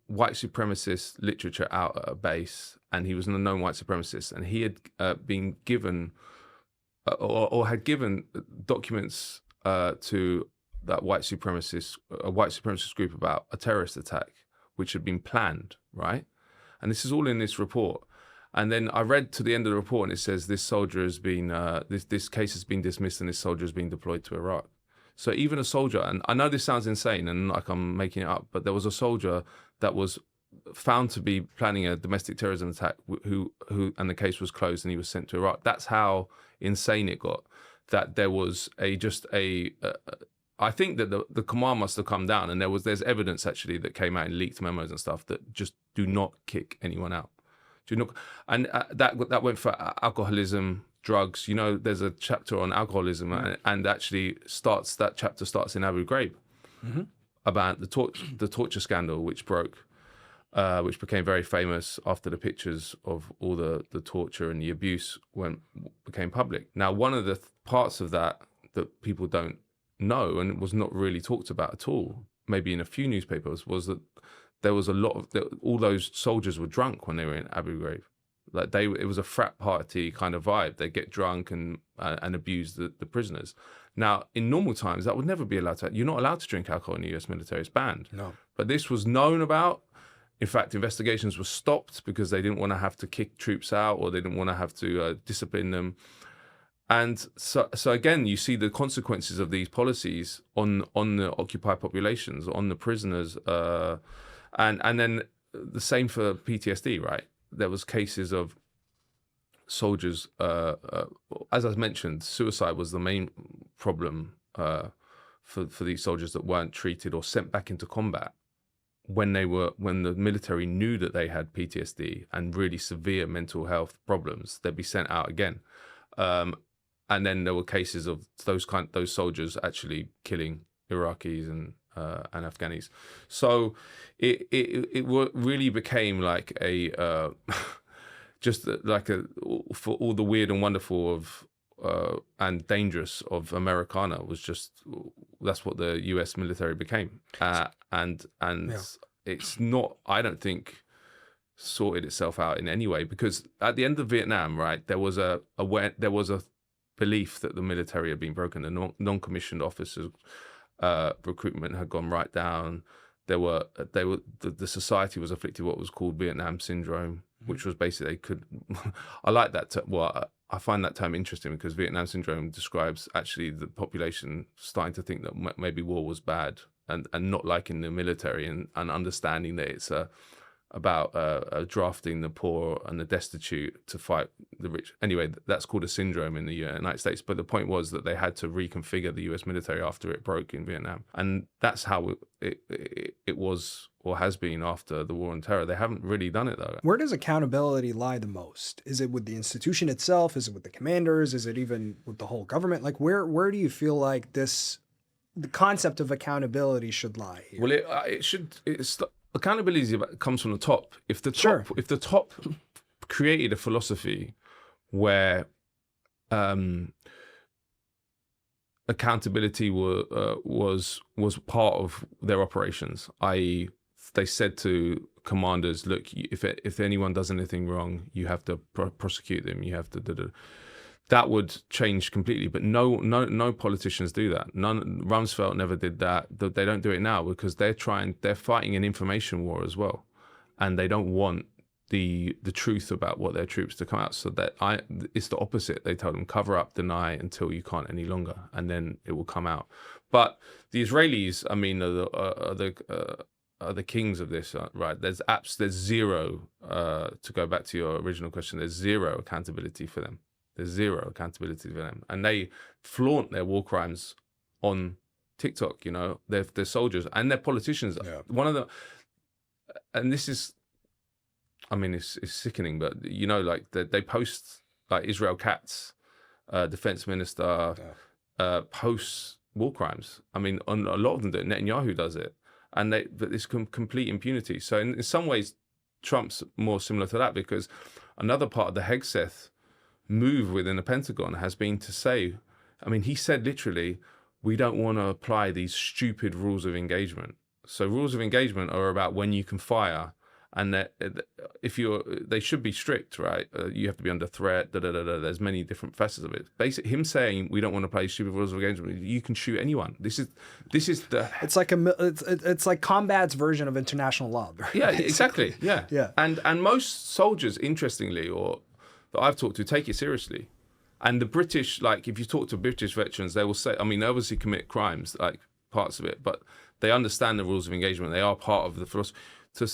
white supremacist literature out at a base, and he was a known white supremacist, and he had been given or had given documents to a white supremacist group about a terrorist attack which had been planned, right? And this is all in this report. And then I read to the end of the report, and it says this soldier has been this case has been dismissed, and this soldier has been deployed to Iraq. So even a soldier, and I know this sounds insane and like I'm making it up, but there was a soldier that was found to be planning a domestic terrorism attack who and the case was closed, and he was sent to Iraq. That's how insane it got, that there was I think that the command must have come down, and there's evidence actually that came out in leaked memos and stuff that just do not kick anyone out. And that went for alcoholism, drugs. You know, there's a chapter on alcoholism, and actually that chapter starts in Abu Ghraib about the torture scandal, which became very famous after the pictures of all the torture and the abuse became public. Now, one of the parts of that people don't know, and was not really talked about at all, maybe in a few newspapers, was that there was a lot of all those soldiers were drunk when they were in Abu Ghraib. Like it was a frat party kind of vibe. They get drunk and abuse the prisoners. Now, in normal times, that would never be allowed to. You're not allowed to drink alcohol in the US military. It's banned. No. But this was known about. In fact, investigations were stopped because they didn't want to have to kick troops out, or they didn't want to have to discipline them. And so again, you see the consequences of these policies on the occupied populations, on the prisoners, and then the same for PTSD, right? There was cases of soldiers, as I mentioned, suicide was the main problem for these soldiers that weren't treated or sent back into combat. When the military knew that they had PTSD and really severe mental health problems, they'd be sent out again. And then there were cases of those soldiers actually killing Iraqis and Afghanis. So it really became like for all the weird and wonderful of and dangerous of Americana that's what the US military became. And it's not, I don't think, sorted itself out in any way, because at the end of Vietnam, right, there was a belief that the military had been broken. The non-commissioned officers recruitment had gone right down. The society was afflicted with what was called Vietnam syndrome, which was basically I like that. I find that term interesting, because Vietnam syndrome describes actually the population starting to think that maybe war was bad, and not liking the military, and understanding that it's about drafting the poor and the destitute to fight the rich. Anyway, that's called a syndrome in the United States. But the point was that they had to reconfigure the US military after it broke in Vietnam. And that's how it was or has been after the war on terror. They haven't really done it, though. Where does accountability lie the most? Is it with the institution itself? Is it with the commanders? Is it even with the whole government? Like, where do you feel like the concept of accountability should lie here? Well, accountability comes from the top. If the top created a philosophy where accountability was part of their operations, i.e., they said to commanders, "Look, if anyone does anything wrong, you have to prosecute them. You have to." That would change completely, but no politicians do that. Rumsfeld never did that. They don't do it now because they're fighting an information war as well, and they don't want the truth about what their troops to come out. So it's the opposite. They tell them cover up, deny until you can't any longer, and then it will come out. But the Israelis, I mean, are the kings of this, right? There's zero. To go back to your original question, there's zero accountability for them. There's zero accountability for them, and they flaunt their war crimes on TikTok. You know, they're soldiers and they're politicians. Yeah. One of the, and this is, I mean, it's sickening, but you know, like they post like Israel Katz, defense minister, posts war crimes. I mean, a lot of them do. Netanyahu does it, but it's complete impunity. So in some ways, Trump's more similar to that because another part of the Hegseth move within the Pentagon has been to say, I mean, he said literally, we don't want to apply these stupid rules of engagement. So rules of engagement are about when you can fire, and that they should be strict, right? You have to be under threat. There's many different facets of it. Basically, him saying we don't want to play stupid rules of engagement. You can shoot anyone. This is the. It's like combat's version of international law. Right? Yeah, exactly. Yeah, yeah. And most soldiers, interestingly, that I've talked to, take it seriously. And the British, like, if you talk to British veterans, they will say, I mean, they obviously commit crimes, like parts of it, but they understand the rules of engagement. They are part of the philosophy. To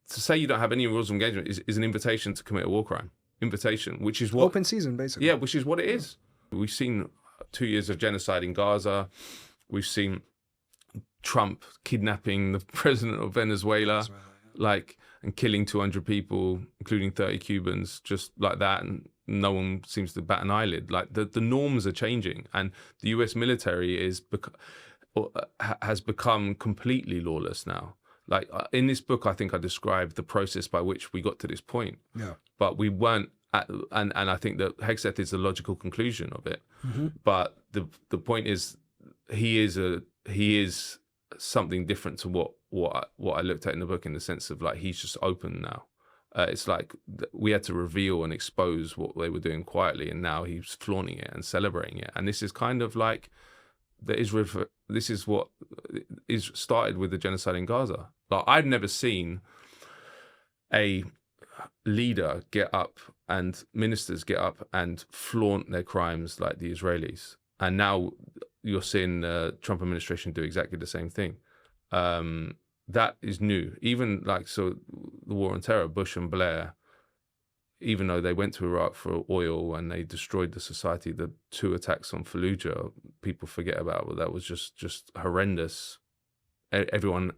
say you don't have any rules of engagement is an invitation to commit a war crime. Invitation, which is what... Open season, basically. Yeah, which is what it is. We've seen 2 years of genocide in Gaza. We've seen Trump kidnapping the president of Venezuela. Like... and killing 200 people, including 30 Cubans, just like that, and no one seems to bat an eyelid. Like the norms are changing, and the U.S. military has become completely lawless now. Like in this book, I think I described the process by which we got to this point. Yeah. But we weren't and I think that Hegseth is the logical conclusion of it. Mm-hmm. But the point is, he is something different to what I looked at in the book, in the sense of like he's just open now. It's like we had to reveal and expose what they were doing quietly, and now he's flaunting it and celebrating it. And this is kind of like this is what is started with the genocide in Gaza. Like I've never seen a leader get up and ministers get up and flaunt their crimes like the Israelis. And now you're seeing the Trump administration do exactly the same thing. That is new. Even like, so the war on terror, Bush and Blair, even though they went to Iraq for oil and they destroyed the society, the 2 attacks on Fallujah, people forget about, but that was just horrendous. Everyone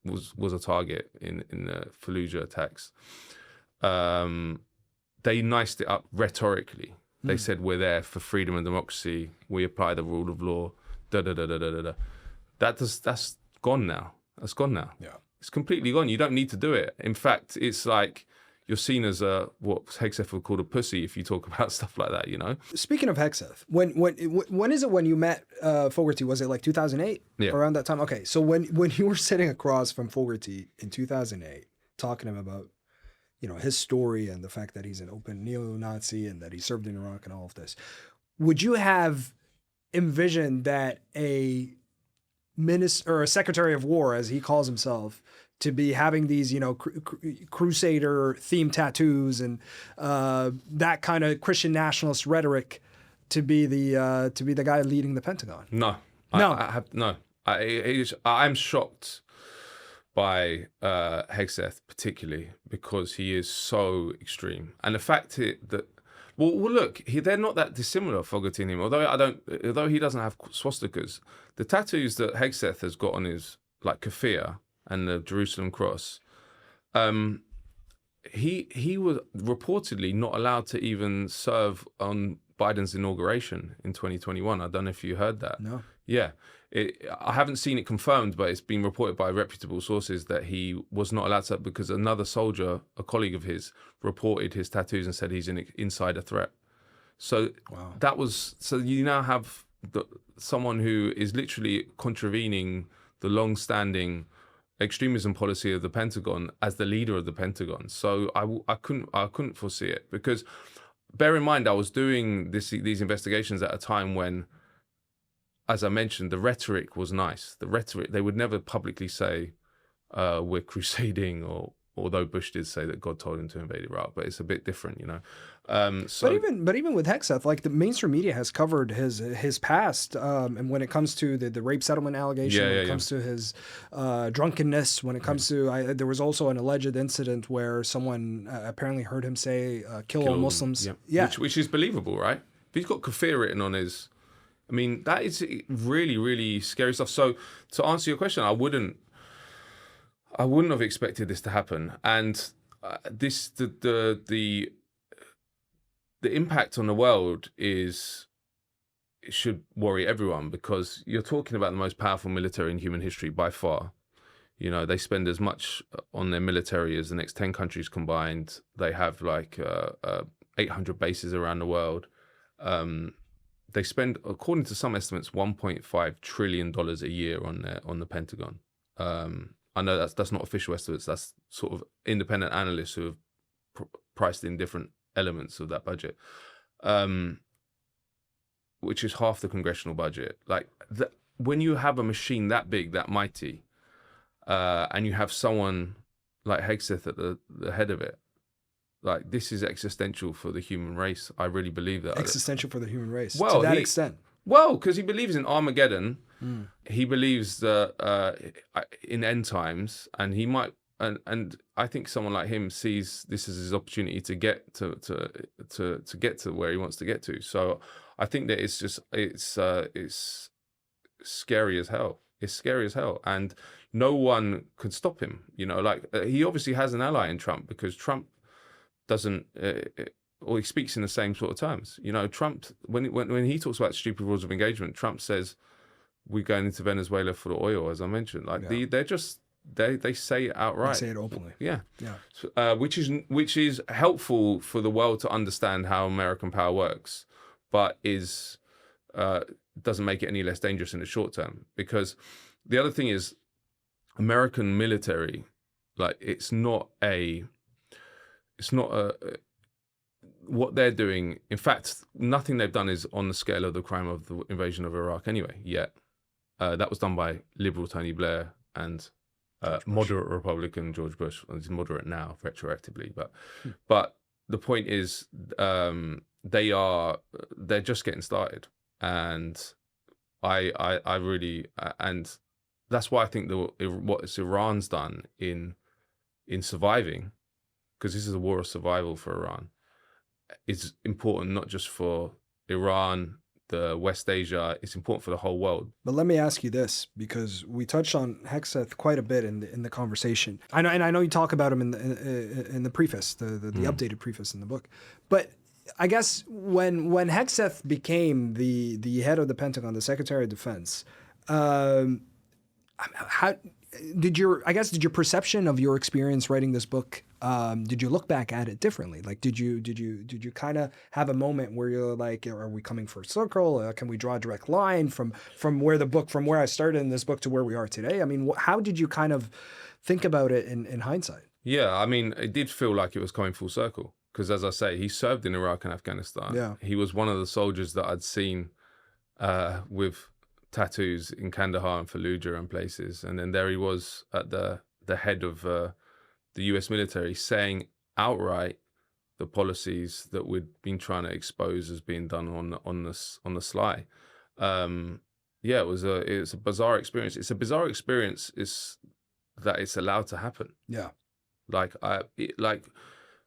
was a target in the Fallujah attacks. They niced it up rhetorically. They said, we're there for freedom and democracy. We apply the rule of law. That's gone now. That's gone now. Yeah. It's completely gone. You don't need to do it. In fact, it's like you're seen as what Hegseth would call a pussy if you talk about stuff like that, you know? Speaking of Hegseth, when is it when you met Fogarty? Was it like 2008? Yeah. Around that time? Okay. So when you were sitting across from Fogarty in 2008, talking to him about, you know, his story and the fact that he's an open neo-Nazi and that he served in Iraq and all of this, would you have envisioned that a minister or a secretary of war, as he calls himself, to be having these, you know, crusader themed tattoos and that kind of Christian nationalist rhetoric to be the guy leading the Pentagon? No. I'm shocked by Hegseth particularly, because he is so extreme. And the fact that, well look, they're not that dissimilar, Fogarty and him. Although he doesn't have swastikas, the tattoos that Hegseth has got on his, like kafir and the Jerusalem cross, he was reportedly not allowed to even serve on Biden's inauguration in 2021. I don't know if you heard that. No. Yeah. I haven't seen it confirmed, but it's been reported by reputable sources that he was not allowed to, because another soldier, a colleague of his, reported his tattoos and said he's an insider threat. So that was, so you now have someone who is literally contravening the long-standing extremism policy of the Pentagon as the leader of the Pentagon. So I couldn't foresee it, because bear in mind, I was doing these investigations at a time when, as I mentioned, the rhetoric was nice. The rhetoric, they would never publicly say we're crusading, or although Bush did say that God told him to invade Iraq, but it's a bit different, you know. But even with Hegseth, like the mainstream media has covered his past, and when it comes to the rape settlement allegation, when it comes to his drunkenness, when it comes to there was also an alleged incident where someone apparently heard him say kill all Muslims. Which is believable, right? If he's got kafir written on his, I mean, that is really, really scary stuff. So to answer your question, I wouldn't have expected this to happen. And the impact on the world it should worry everyone, because you're talking about the most powerful military in human history by far. You know, they spend as much on their military as the next 10 countries combined. They have like 800 bases around the world. They spend, according to some estimates, $1.5 trillion a year on the Pentagon. I know that's not official estimates. That's sort of independent analysts who have priced in different elements of that budget, which is half the congressional budget. Like when you have a machine that big, that mighty, and you have someone like Hegseth at the head of it, like this is existential for the human race. I really believe that. Existential for the human race. Well, to that extent. Well, because he believes in Armageddon. He believes that in end times, and he might, and I think someone like him sees this as his opportunity to get to get to where he wants to get to. So I think that it's scary as hell. It's scary as hell, and no one could stop him. You know, like he obviously has an ally in Trump, because Trump doesn't. Or he speaks in the same sort of terms. You know, Trump, when he talks about stupid rules of engagement, Trump says we're going into Venezuela for the oil, as I mentioned. Like they're just they say it outright. They say it openly. Yeah. Which is helpful for the world to understand how American power works, but doesn't make it any less dangerous in the short term. Because the other thing is, American military, like it's not what they're doing. In fact, nothing they've done is on the scale of the crime of the invasion of Iraq anyway, yet. That was done by liberal Tony Blair and moderate Republican George Bush. Well, he's moderate now, retroactively. But the point is, they're just getting started. And I really, and that's why I think what Iran's done in surviving, because this is a war of survival for Iran, is important not just for Iran, the West Asia, it's important for the whole world. But let me ask you this, because we touched on Hegseth quite a bit in the conversation. I know you talk about him in the preface, the updated preface in the book. But I guess when Hegseth became the head of the Pentagon, the Secretary of Defense, how did your perception of your experience writing this book, did you look back at it differently? Like, did you kind of have a moment where you're like, are we coming for a circle? Can we draw a direct line from where I started in this book to where we are today? I mean, how did you kind of think about it in hindsight? Yeah, I mean, it did feel like it was coming full circle, because as I say, he served in Iraq and Afghanistan. Yeah. He was one of the soldiers that I'd seen with tattoos in Kandahar and Fallujah and places, and then there he was at the head of the US military, saying outright the policies that we'd been trying to expose as being done on the sly. It was a bizarre experience. It's a bizarre experience. It's that it's allowed to happen. Yeah. Like,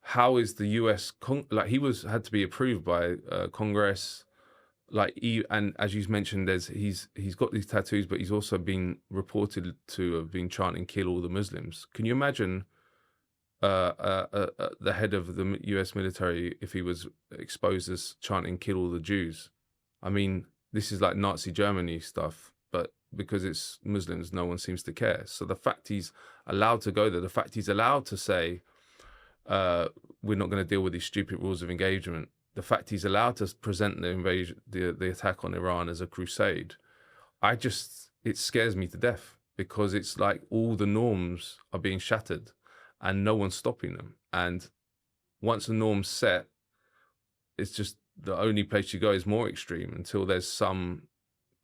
how is the U.S. he had to be approved by Congress, and as you mentioned, he's got these tattoos, but he's also been reported to have been chanting "Kill all the Muslims." Can you imagine the head of the U.S. military if he was exposed as chanting "Kill all the Jews"? I mean, this is like Nazi Germany stuff, but because it's Muslims, no one seems to care. So the fact he's allowed to go there, the fact he's allowed to say, we're not going to deal with these stupid rules of engagement, the fact he's allowed to present the invasion, the attack on Iran as a crusade, it scares me to death, because it's like all the norms are being shattered and no one's stopping them. And once a norm's set, it's just the only place you go is more extreme until there's some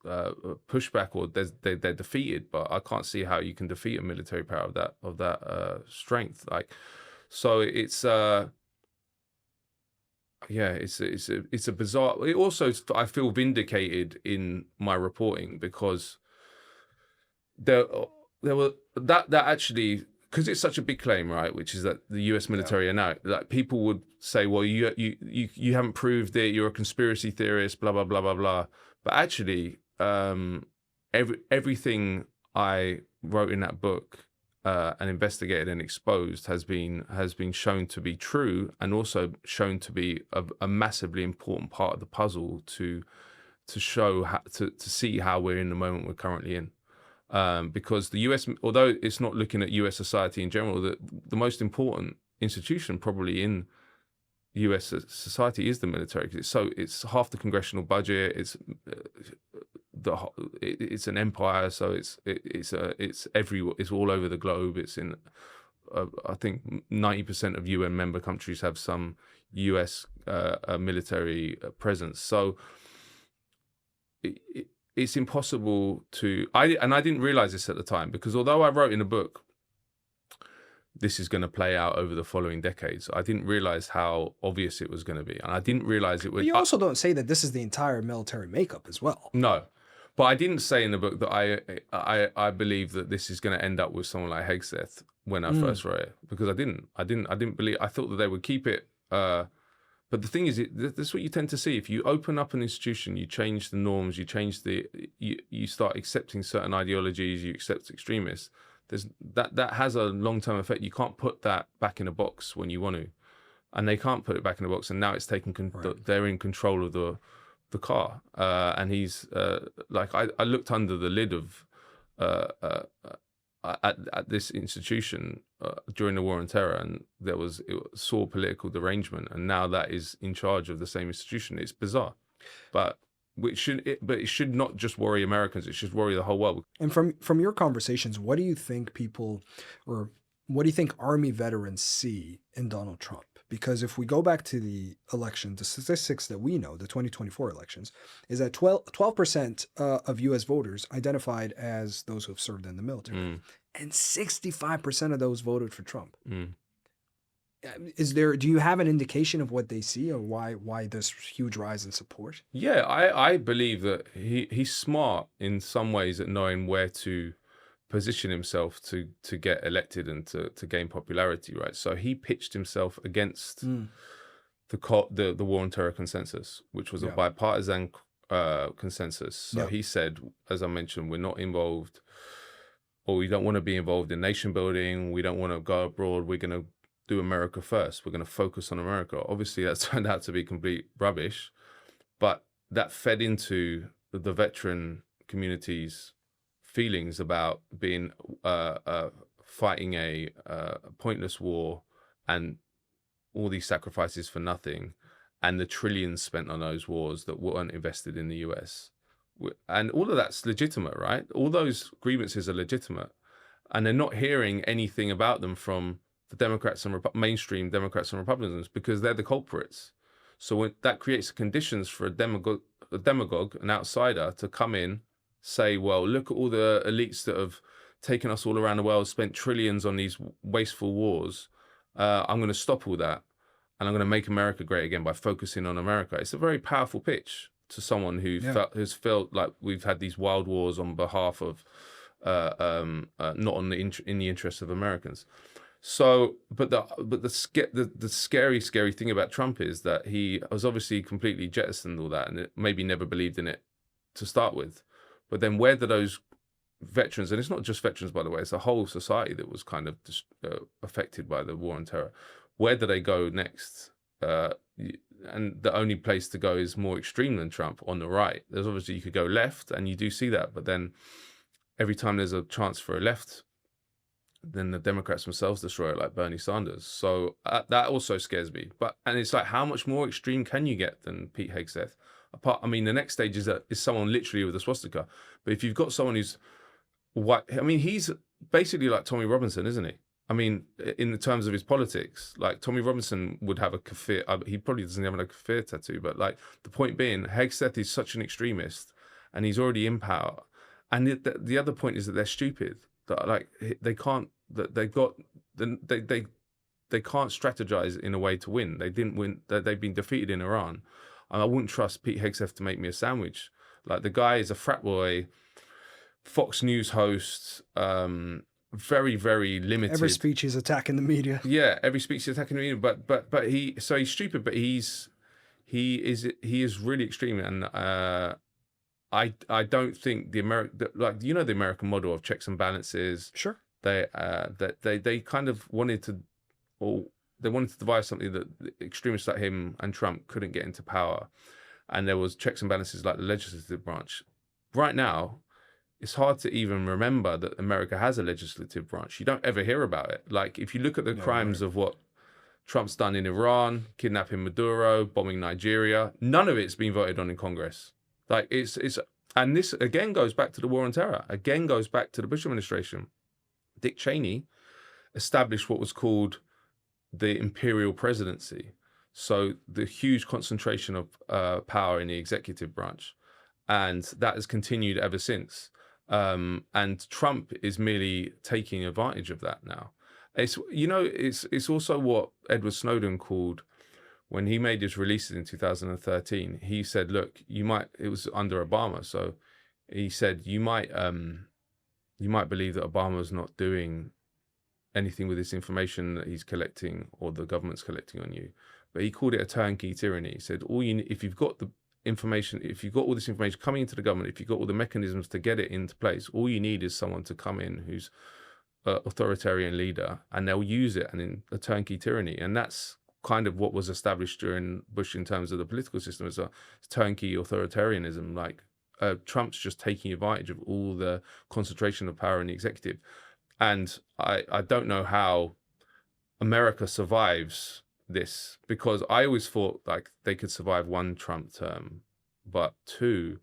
pushback or they're defeated. But I can't see how you can defeat a military power of that strength. So it's it's a bizarre. It also, I feel vindicated in my reporting, because there were that actually, because it's such a big claim, right? Which is that the U.S. military are now, like, people would say, well, you haven't proved it. You're a conspiracy theorist, blah blah blah blah blah. But actually, everything I wrote in that book and investigated and exposed has been shown to be true, and also shown to be a massively important part of the puzzle to show to see how we're in the moment we're currently in. Because the US, although it's not looking at US society in general, the most important institution probably in US society is the military, because it's half the congressional budget. It's an empire, so it's everywhere. It's all over the globe. It's in I think 90% of UN member countries have some US military presence. So it's impossible to. I didn't realize this at the time, because although I wrote in a book, this is going to play out over the following decades, I didn't realize how obvious it was going to be, and I didn't realize it would. But you also don't say that this is the entire military makeup as well. No, but I didn't say in the book that I believe that this is going to end up with someone like Hegseth when I first wrote it, because I didn't believe. I thought that they would keep it. But the thing is, that's what you tend to see. If you open up an institution, you change the norms, you start accepting certain ideologies, you accept extremists. That has a long-term effect. You can't put that back in a box when you want to, and they can't put it back in a box. And now it's taken. They're in control of the car. And he's I looked under the lid of at this institution during the War on Terror, and it saw political derangement, and now that is in charge of the same institution. It's bizarre, but it should not just worry Americans. It should worry the whole world. And from your conversations, what do you think Army veterans see in Donald Trump? Because if we go back to the election, the statistics that we know, the 2024 elections, is that 12% of U.S. voters identified as those who have served in the military, and 65% of those voted for Trump. Do you have an indication of what they see, or why this huge rise in support? Yeah, I believe that he's smart in some ways at knowing where to position himself to get elected and to gain popularity, right? So he pitched himself against the War on Terror consensus, which was a bipartisan consensus. So he said, as I mentioned, we're not involved, or we don't want to be involved in nation building. We don't want to go abroad. We're going to do America first. We're going to focus on America. Obviously, that's turned out to be complete rubbish, but that fed into the veteran community's feelings about being fighting a pointless war and all these sacrifices for nothing, and the trillions spent on those wars that weren't invested in the US. And all of that's legitimate, right? All those grievances are legitimate, and they're not hearing anything about them from the Democrats and mainstream Democrats and Republicans, because they're the culprits. So that creates conditions for a demagogue, an outsider, to come in, say, well, look at all the elites that have taken us all around the world, spent trillions on these wasteful wars. I'm going to stop all that, and I'm going to make America great again by focusing on America. It's a very powerful pitch to someone who's felt like we've had these wild wars on behalf of not in the interest of Americans. So, but the scary thing about Trump is that he was obviously completely jettisoned all that, and maybe never believed in it to start with. But then where do those veterans, and it's not just veterans, by the way, it's a whole society that was kind of affected by the war on terror. Where do they go next? And the only place to go is more extreme than Trump on the right. There's obviously, you could go left, and you do see that, but then every time there's a chance for a left, then the Democrats themselves destroy it, like Bernie Sanders. So that also scares me. And it's like, how much more extreme can you get than Pete Hegseth? I mean, the next stage is someone literally with a swastika. But if you've got someone who's white, I mean, he's basically like Tommy Robinson, isn't he? I mean, in the terms of his politics, like Tommy Robinson would have a kafir. He probably doesn't have a kafir tattoo, but like the point being, Hegseth is such an extremist, and he's already in power. And the other point is that they're stupid. That like they can't. That they can't strategize in a way to win. They didn't win. They've been defeated in Iran. And I wouldn't trust Pete Hegseth to make me a sandwich. Like, the guy is a frat boy, Fox News host, very, very limited. Every speech he's attacking the media. Yeah, every speech he's attacking the media. But he's stupid. But he is really extreme. And I don't think the American model of checks and balances. Sure. They kind of wanted to, or they wanted to devise something that extremists like him and Trump couldn't get into power. And there was checks and balances like the legislative branch. Right now, it's hard to even remember that America has a legislative branch. You don't ever hear about it. Like, if you look at the crimes of what Trump's done in Iran, kidnapping Maduro, bombing Nigeria, none of it's been voted on in Congress. Like, and this again goes back to the war on terror, again goes back to the Bush administration. Dick Cheney established what was called the imperial presidency. So the huge concentration of power in the executive branch. And that has continued ever since. And Trump is merely taking advantage of that now. It's also what Edward Snowden called, when he made his releases in 2013, he said, look, it was under Obama. So he said, you might believe that Obama's not doing anything with this information that he's collecting or the government's collecting on you. But he called it a turnkey tyranny. He said, if you've got the information, if you've got all this information coming into the government, if you've got all the mechanisms to get it into place, all you need is someone to come in who's an authoritarian leader, and they'll use it, and in a turnkey tyranny. And that's kind of what was established during Bush in terms of the political system, as a turnkey authoritarianism. Like, Trump's just taking advantage of all the concentration of power in the executive. And I don't know how America survives this, because I always thought like they could survive one Trump term, but two,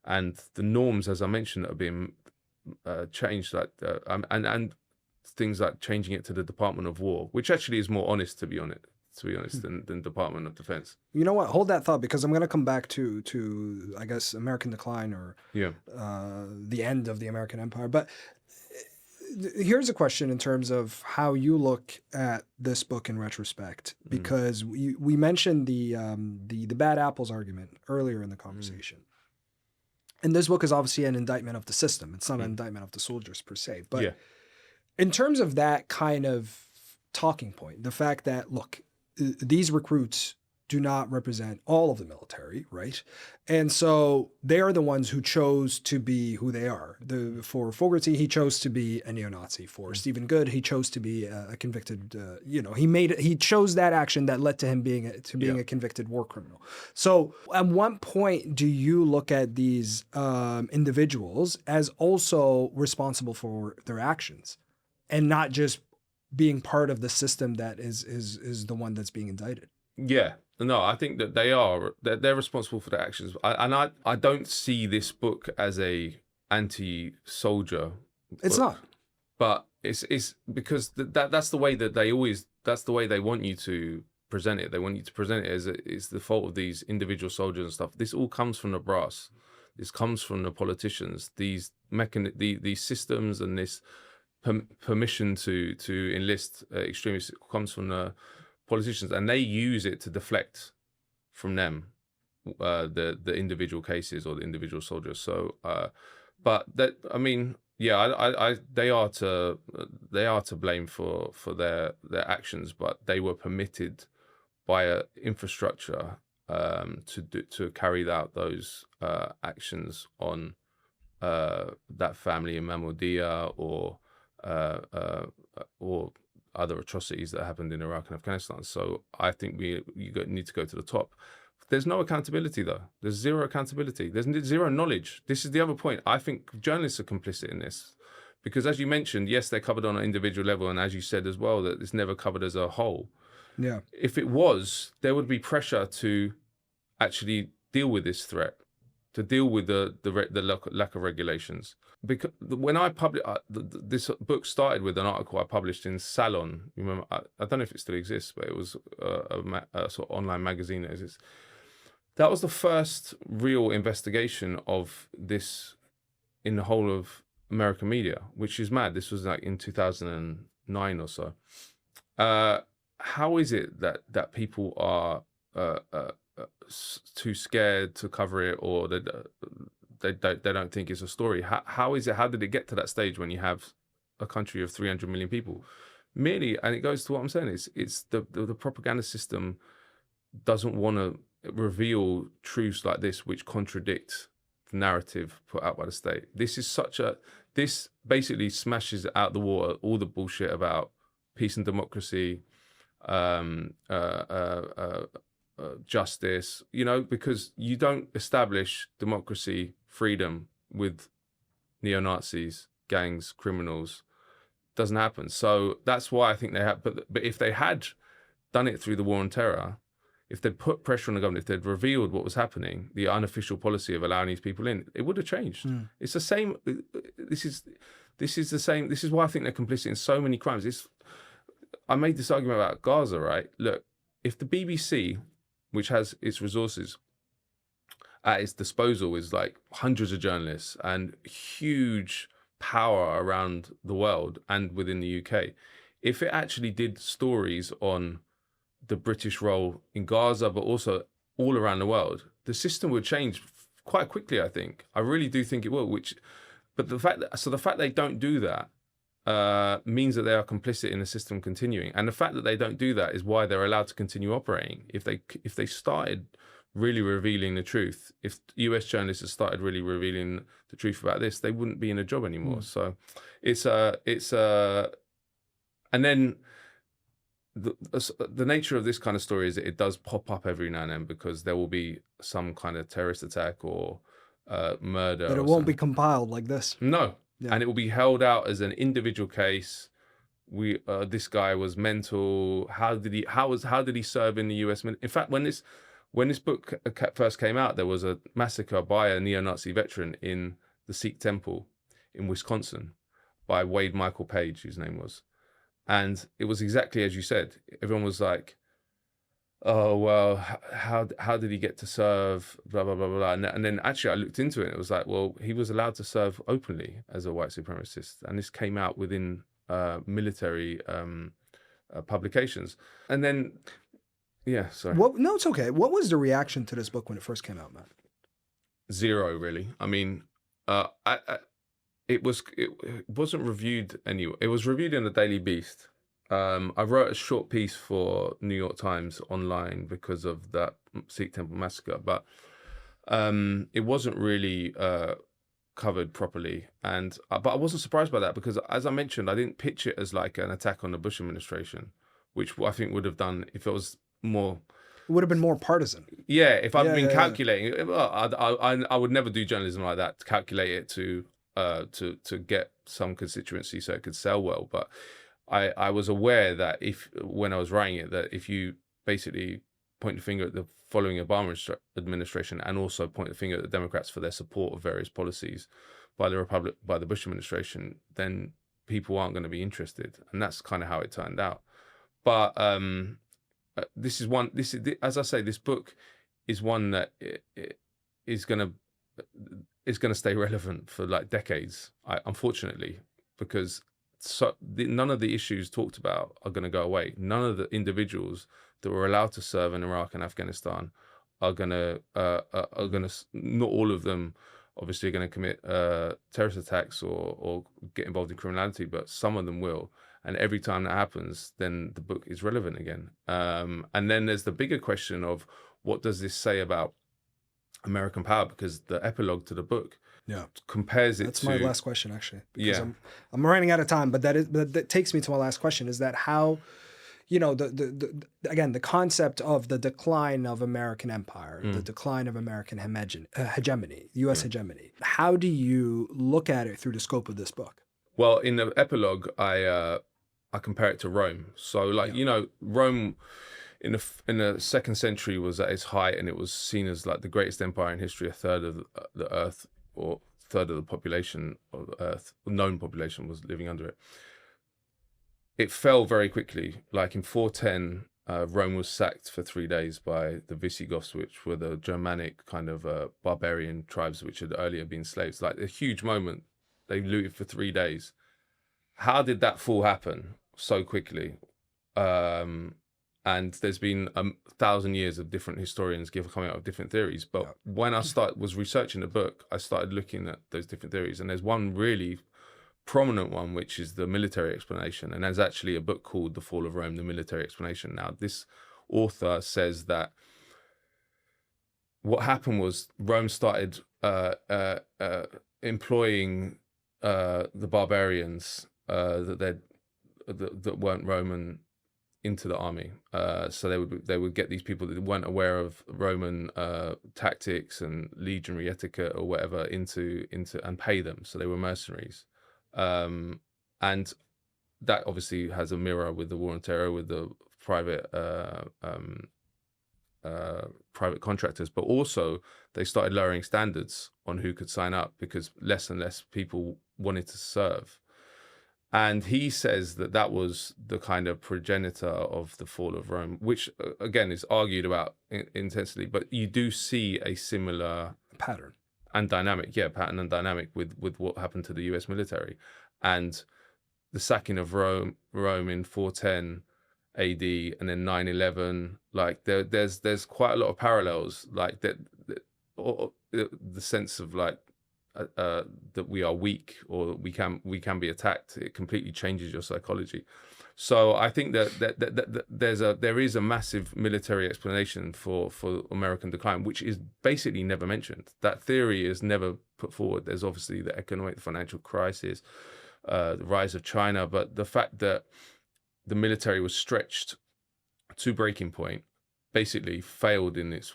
and the norms, as I mentioned, are being changed, like and things like changing it to the Department of War, which actually is more honest, to be honest, than Department of Defense. You know what? Hold that thought, because I'm going to come back to I guess American decline, or the end of the American empire. But here's a question in terms of how you look at this book in retrospect, because we mentioned the bad apples argument earlier in the conversation. And this book is obviously an indictment of the system. It's not an indictment of the soldiers per se. But in terms of that kind of talking point, the fact that, look, these recruits do not represent all of the military, right? And so they are the ones who chose to be who they are. For Fogarty, he chose to be a neo-Nazi. For Stephen Good, he chose to be a convicted, he chose that action that led to him being a convicted war criminal. So at what point do you look at these individuals as also responsible for their actions, and not just being part of the system that is the one that's being indicted? Yeah. No, I think that they're responsible for their actions. I don't see this book as a anti-soldier book. It's not. But it's because that's the way that that's the way they want you to present it. They want you to present it as it's the fault of these individual soldiers and stuff. This all comes from the brass. This comes from the politicians. These systems and this permission to enlist extremists comes from the politicians, and they use it to deflect from them the individual cases or the individual soldiers. So but that, I mean, yeah, they are to blame for their actions, but they were permitted by a infrastructure to carry out those actions on that family in Mahmoudiya or other atrocities that happened in Iraq and Afghanistan. So I think need to go to the top. There's no accountability, though. There's zero accountability. There's zero knowledge. This is the other point. I think journalists are complicit in this because, as you mentioned, yes, they're covered on an individual level, and as you said as well, that it's never covered as a whole. Yeah. If it was, there would be pressure to actually deal with this threat, to deal with the lack of regulations. Because when I published this book, started with an article I published in Salon. You remember? I don't know if it still exists, but it was a sort of online magazine that exists. That was the first real investigation of this in the whole of American media, which is mad. This was like in 2009 or so. How is it that people are too scared to cover it, or they don't think it's a story? How is it? How did it get to that stage when you have a country of 300 million people? Merely, and it goes to what I'm saying, it's the propaganda system doesn't want to reveal truths like this which contradict the narrative put out by the state. This basically smashes out the water all the bullshit about peace and democracy, justice, because you don't establish democracy, freedom with neo-Nazis, gangs, criminals. Doesn't happen. So that's why I think they have. But if they had done it through the war on terror, if they'd put pressure on the government, if they'd revealed what was happening, the unofficial policy of allowing these people in, it would have changed. It's the same. This is the same. This is why I think they're complicit in so many crimes. I made this argument about Gaza, right? Look, if the BBC, which has its resources at its disposal, is like hundreds of journalists and huge power around the world and within the UK, if it actually did stories on the British role in Gaza, but also all around the world, the system would change quite quickly, I think. I really do think it will. But the fact they don't do that means that they are complicit in the system continuing. And the fact that they don't do that is why they're allowed to continue operating. If they started really revealing the truth, if US journalists had started really revealing the truth about this, they wouldn't be in a job anymore. So and then the nature of this kind of story is that it does pop up every now and then because there will be some kind of terrorist attack or murder. But it won't be compiled like this. No. Yeah. And it will be held out as an individual case. This guy was mental. How did he serve in the US? In fact, when this book first came out, there was a massacre by a neo-Nazi veteran in the Sikh temple in Wisconsin by Wade Michael Page, whose name was. And it was exactly as you said. Everyone was like, oh, well, how did he get to serve, blah, blah, blah, blah. And then actually I looked into it. It was like, well, he was allowed to serve openly as a white supremacist. And this came out within military publications. And then, yeah, sorry. No, it's okay. What was the reaction to this book when it first came out, Matt? Zero, really. I mean, it wasn't reviewed anyway. It was reviewed in the Daily Beast. I wrote a short piece for New York Times online because of that Sikh temple massacre, but it wasn't really covered properly. But I wasn't surprised by that because, as I mentioned, I didn't pitch it as like an attack on the Bush administration, which I think would have done if it was more. It would have been more partisan. Yeah, if I'd been calculating, well, I would never do journalism like that to calculate it to get some constituency so it could sell well. But I was aware that when I was writing it, that if you basically point the finger at the following Obama administration and also point the finger at the Democrats for their support of various policies by the Bush administration, then people aren't going to be interested, and that's kind of how it turned out. But as I say, this book is one that is going to stay relevant for like decades, unfortunately, because none of the issues talked about are going to go away. None of the individuals that were allowed to serve in Iraq and Afghanistan are going to not all of them obviously are going to commit terrorist attacks or get involved in criminality, but some of them will. And every time that happens, then the book is relevant again. And then there's the bigger question of what does this say about American power? Because the epilogue to the book compares it That's to... my last question, actually. Because Yeah. I'm running out of time, but that takes me to my last question, is that how, you know, again, the concept of the decline of American empire, the decline of American hegemony, U.S. hegemony. How do you look at it through the scope of this book? Well, in the epilogue, I compare it to Rome. So, like, you know, Rome in the 2nd century was at its height, and it was seen as like the greatest empire in history. A third of the earth, or a third of the population of the earth, known population, was living under it. It fell very quickly. Like in 410, Rome was sacked for 3 days by the Visigoths, which were the Germanic kind of barbarian tribes which had earlier been slaves. Like a huge moment. They looted for 3 days. How did that fall happen so quickly? And there's been 1,000 years of different historians coming out with different theories. But when I was researching the book, I started looking at those different theories. And there's one really prominent one, which is the military explanation. And there's actually a book called The Fall of Rome, The Military Explanation. Now, this author says that what happened was Rome started employing the barbarians that weren't Roman into the army. So they would get these people that weren't aware of Roman tactics and legionary etiquette or whatever into and pay them. So they were mercenaries. And that obviously has a mirror with the war on terror, with the private contractors, but also they started lowering standards on who could sign up because less and less people wanted to serve. And he says that that was the kind of progenitor of the fall of Rome, which again is argued about intensely, but you do see a similar pattern and dynamic, pattern and dynamic with what happened to the US military. And the sacking of Rome in 410 AD and then 9/11, like there's quite a lot of parallels, like that, the sense of like that we are weak or we can be attacked. It completely changes your psychology. So I think that there is a massive military explanation for American decline, which is basically never mentioned. That theory is never put forward. There's obviously the economic, financial crisis, the rise of China, but the fact that the military was stretched to breaking point, basically failed in its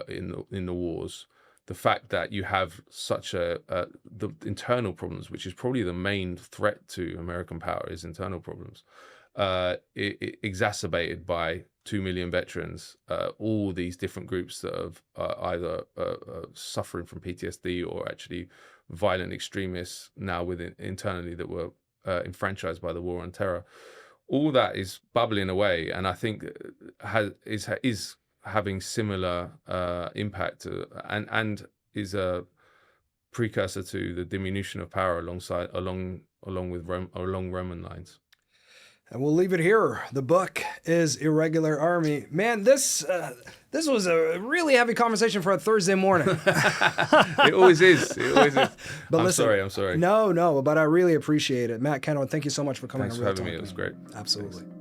in the wars. The fact that you have such the internal problems, which is probably the main threat to American power, is internal problems, exacerbated by 2 million veterans, all these different groups that have either suffering from PTSD or actually violent extremists now within internally that were enfranchised by the war on terror. All that is bubbling away, and I think is having similar impact and is a precursor to the diminution of power along Roman lines. And we'll leave it here. The book is Irregular Army. Man, this was a really heavy conversation for a Thursday morning. It always is. But I'm sorry. No, but I really appreciate it. Matt Kennard, thank you so much for coming. Thanks for having me. It was great. Absolutely. Thanks.